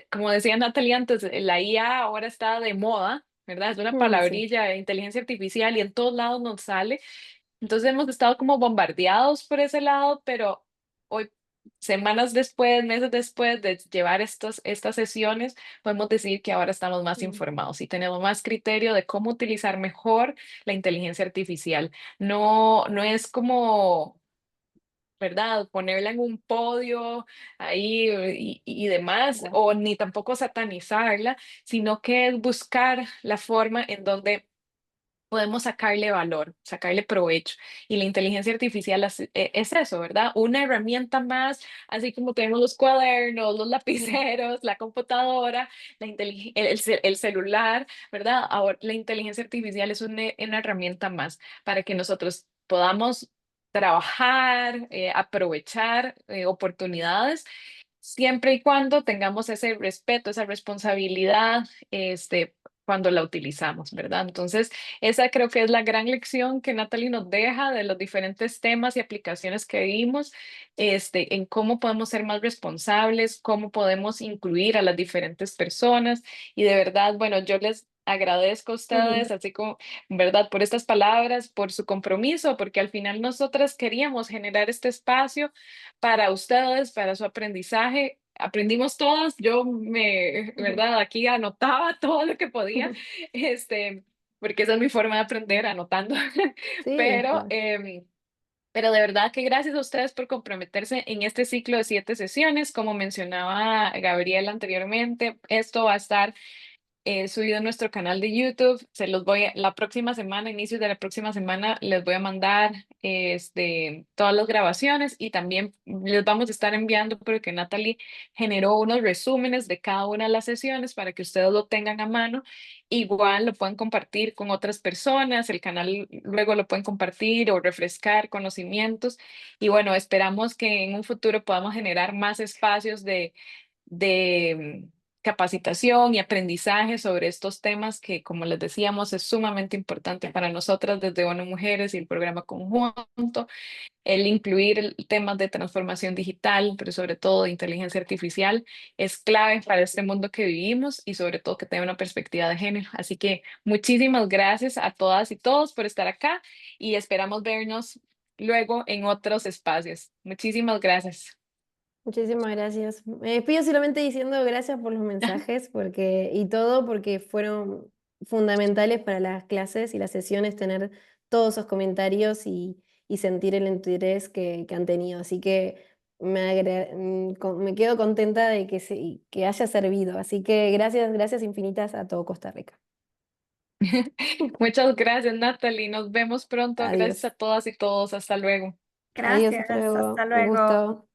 como decía Natalia antes, la IA ahora está de moda, ¿verdad? Es una Sí. palabrilla de inteligencia artificial y en todos lados nos sale. Entonces hemos estado como bombardeados por ese lado, pero hoy, semanas después, meses después de llevar estas sesiones, podemos decir que ahora estamos más Mm. informados y tenemos más criterio de cómo utilizar mejor la inteligencia artificial. No, no es como, ¿verdad? Ponerla en un podio ahí y demás, o ni tampoco satanizarla, sino que es buscar la forma en donde podemos sacarle valor, sacarle provecho. Y la inteligencia artificial es eso, ¿verdad? Una herramienta más, así como tenemos los cuadernos, los lapiceros, la computadora, el celular, ¿verdad? Ahora la inteligencia artificial es una herramienta más para que nosotros podamos trabajar, aprovechar oportunidades siempre y cuando tengamos ese respeto, esa responsabilidad, cuando la utilizamos, ¿verdad? Entonces, esa creo que es la gran lección que Natalie nos deja de los diferentes temas y aplicaciones que vimos, en cómo podemos ser más responsables, cómo podemos incluir a las diferentes personas. Y de verdad, bueno, yo les agradezco a ustedes, así como, ¿verdad? Por estas palabras, por su compromiso, porque al final nosotras queríamos generar este espacio para ustedes, para su aprendizaje. Aprendimos todas, ¿verdad? Aquí anotaba todo lo que podía, este, porque esa es mi forma de aprender, anotando. Sí, Pero, claro. pero de verdad que gracias a ustedes por comprometerse en este ciclo de 7 sesiones. Como mencionaba Gabriel anteriormente, esto va a estar subido en nuestro canal de YouTube. Se los voy la próxima semana, inicios de la próxima semana, les voy a mandar todas las grabaciones y también les vamos a estar enviando porque Natalie generó unos resúmenes de cada una de las sesiones para que ustedes lo tengan a mano. Igual lo pueden compartir con otras personas, el canal luego lo pueden compartir o refrescar conocimientos. Y bueno, esperamos que en un futuro podamos generar más espacios de capacitación y aprendizaje sobre estos temas que, como les decíamos, es sumamente importante para nosotras desde ONU Mujeres y el programa conjunto, el incluir temas de transformación digital, pero sobre todo de inteligencia artificial, es clave para este mundo que vivimos y sobre todo que tenga una perspectiva de género. Así que muchísimas gracias a todas y todos por estar acá y esperamos vernos luego en otros espacios. Muchísimas gracias. Muchísimas gracias. Me despido solamente diciendo gracias por los mensajes y todo porque fueron fundamentales para las clases y las sesiones tener todos esos comentarios y sentir el interés que han tenido. Así que me quedo contenta de que haya servido. Así que gracias, gracias infinitas a todo Costa Rica. Muchas gracias, Natalie. Nos vemos pronto. Gracias Adiós. a todas y todos. Hasta luego. Adiós, hasta Gracias, hasta luego. Un luego. gusto.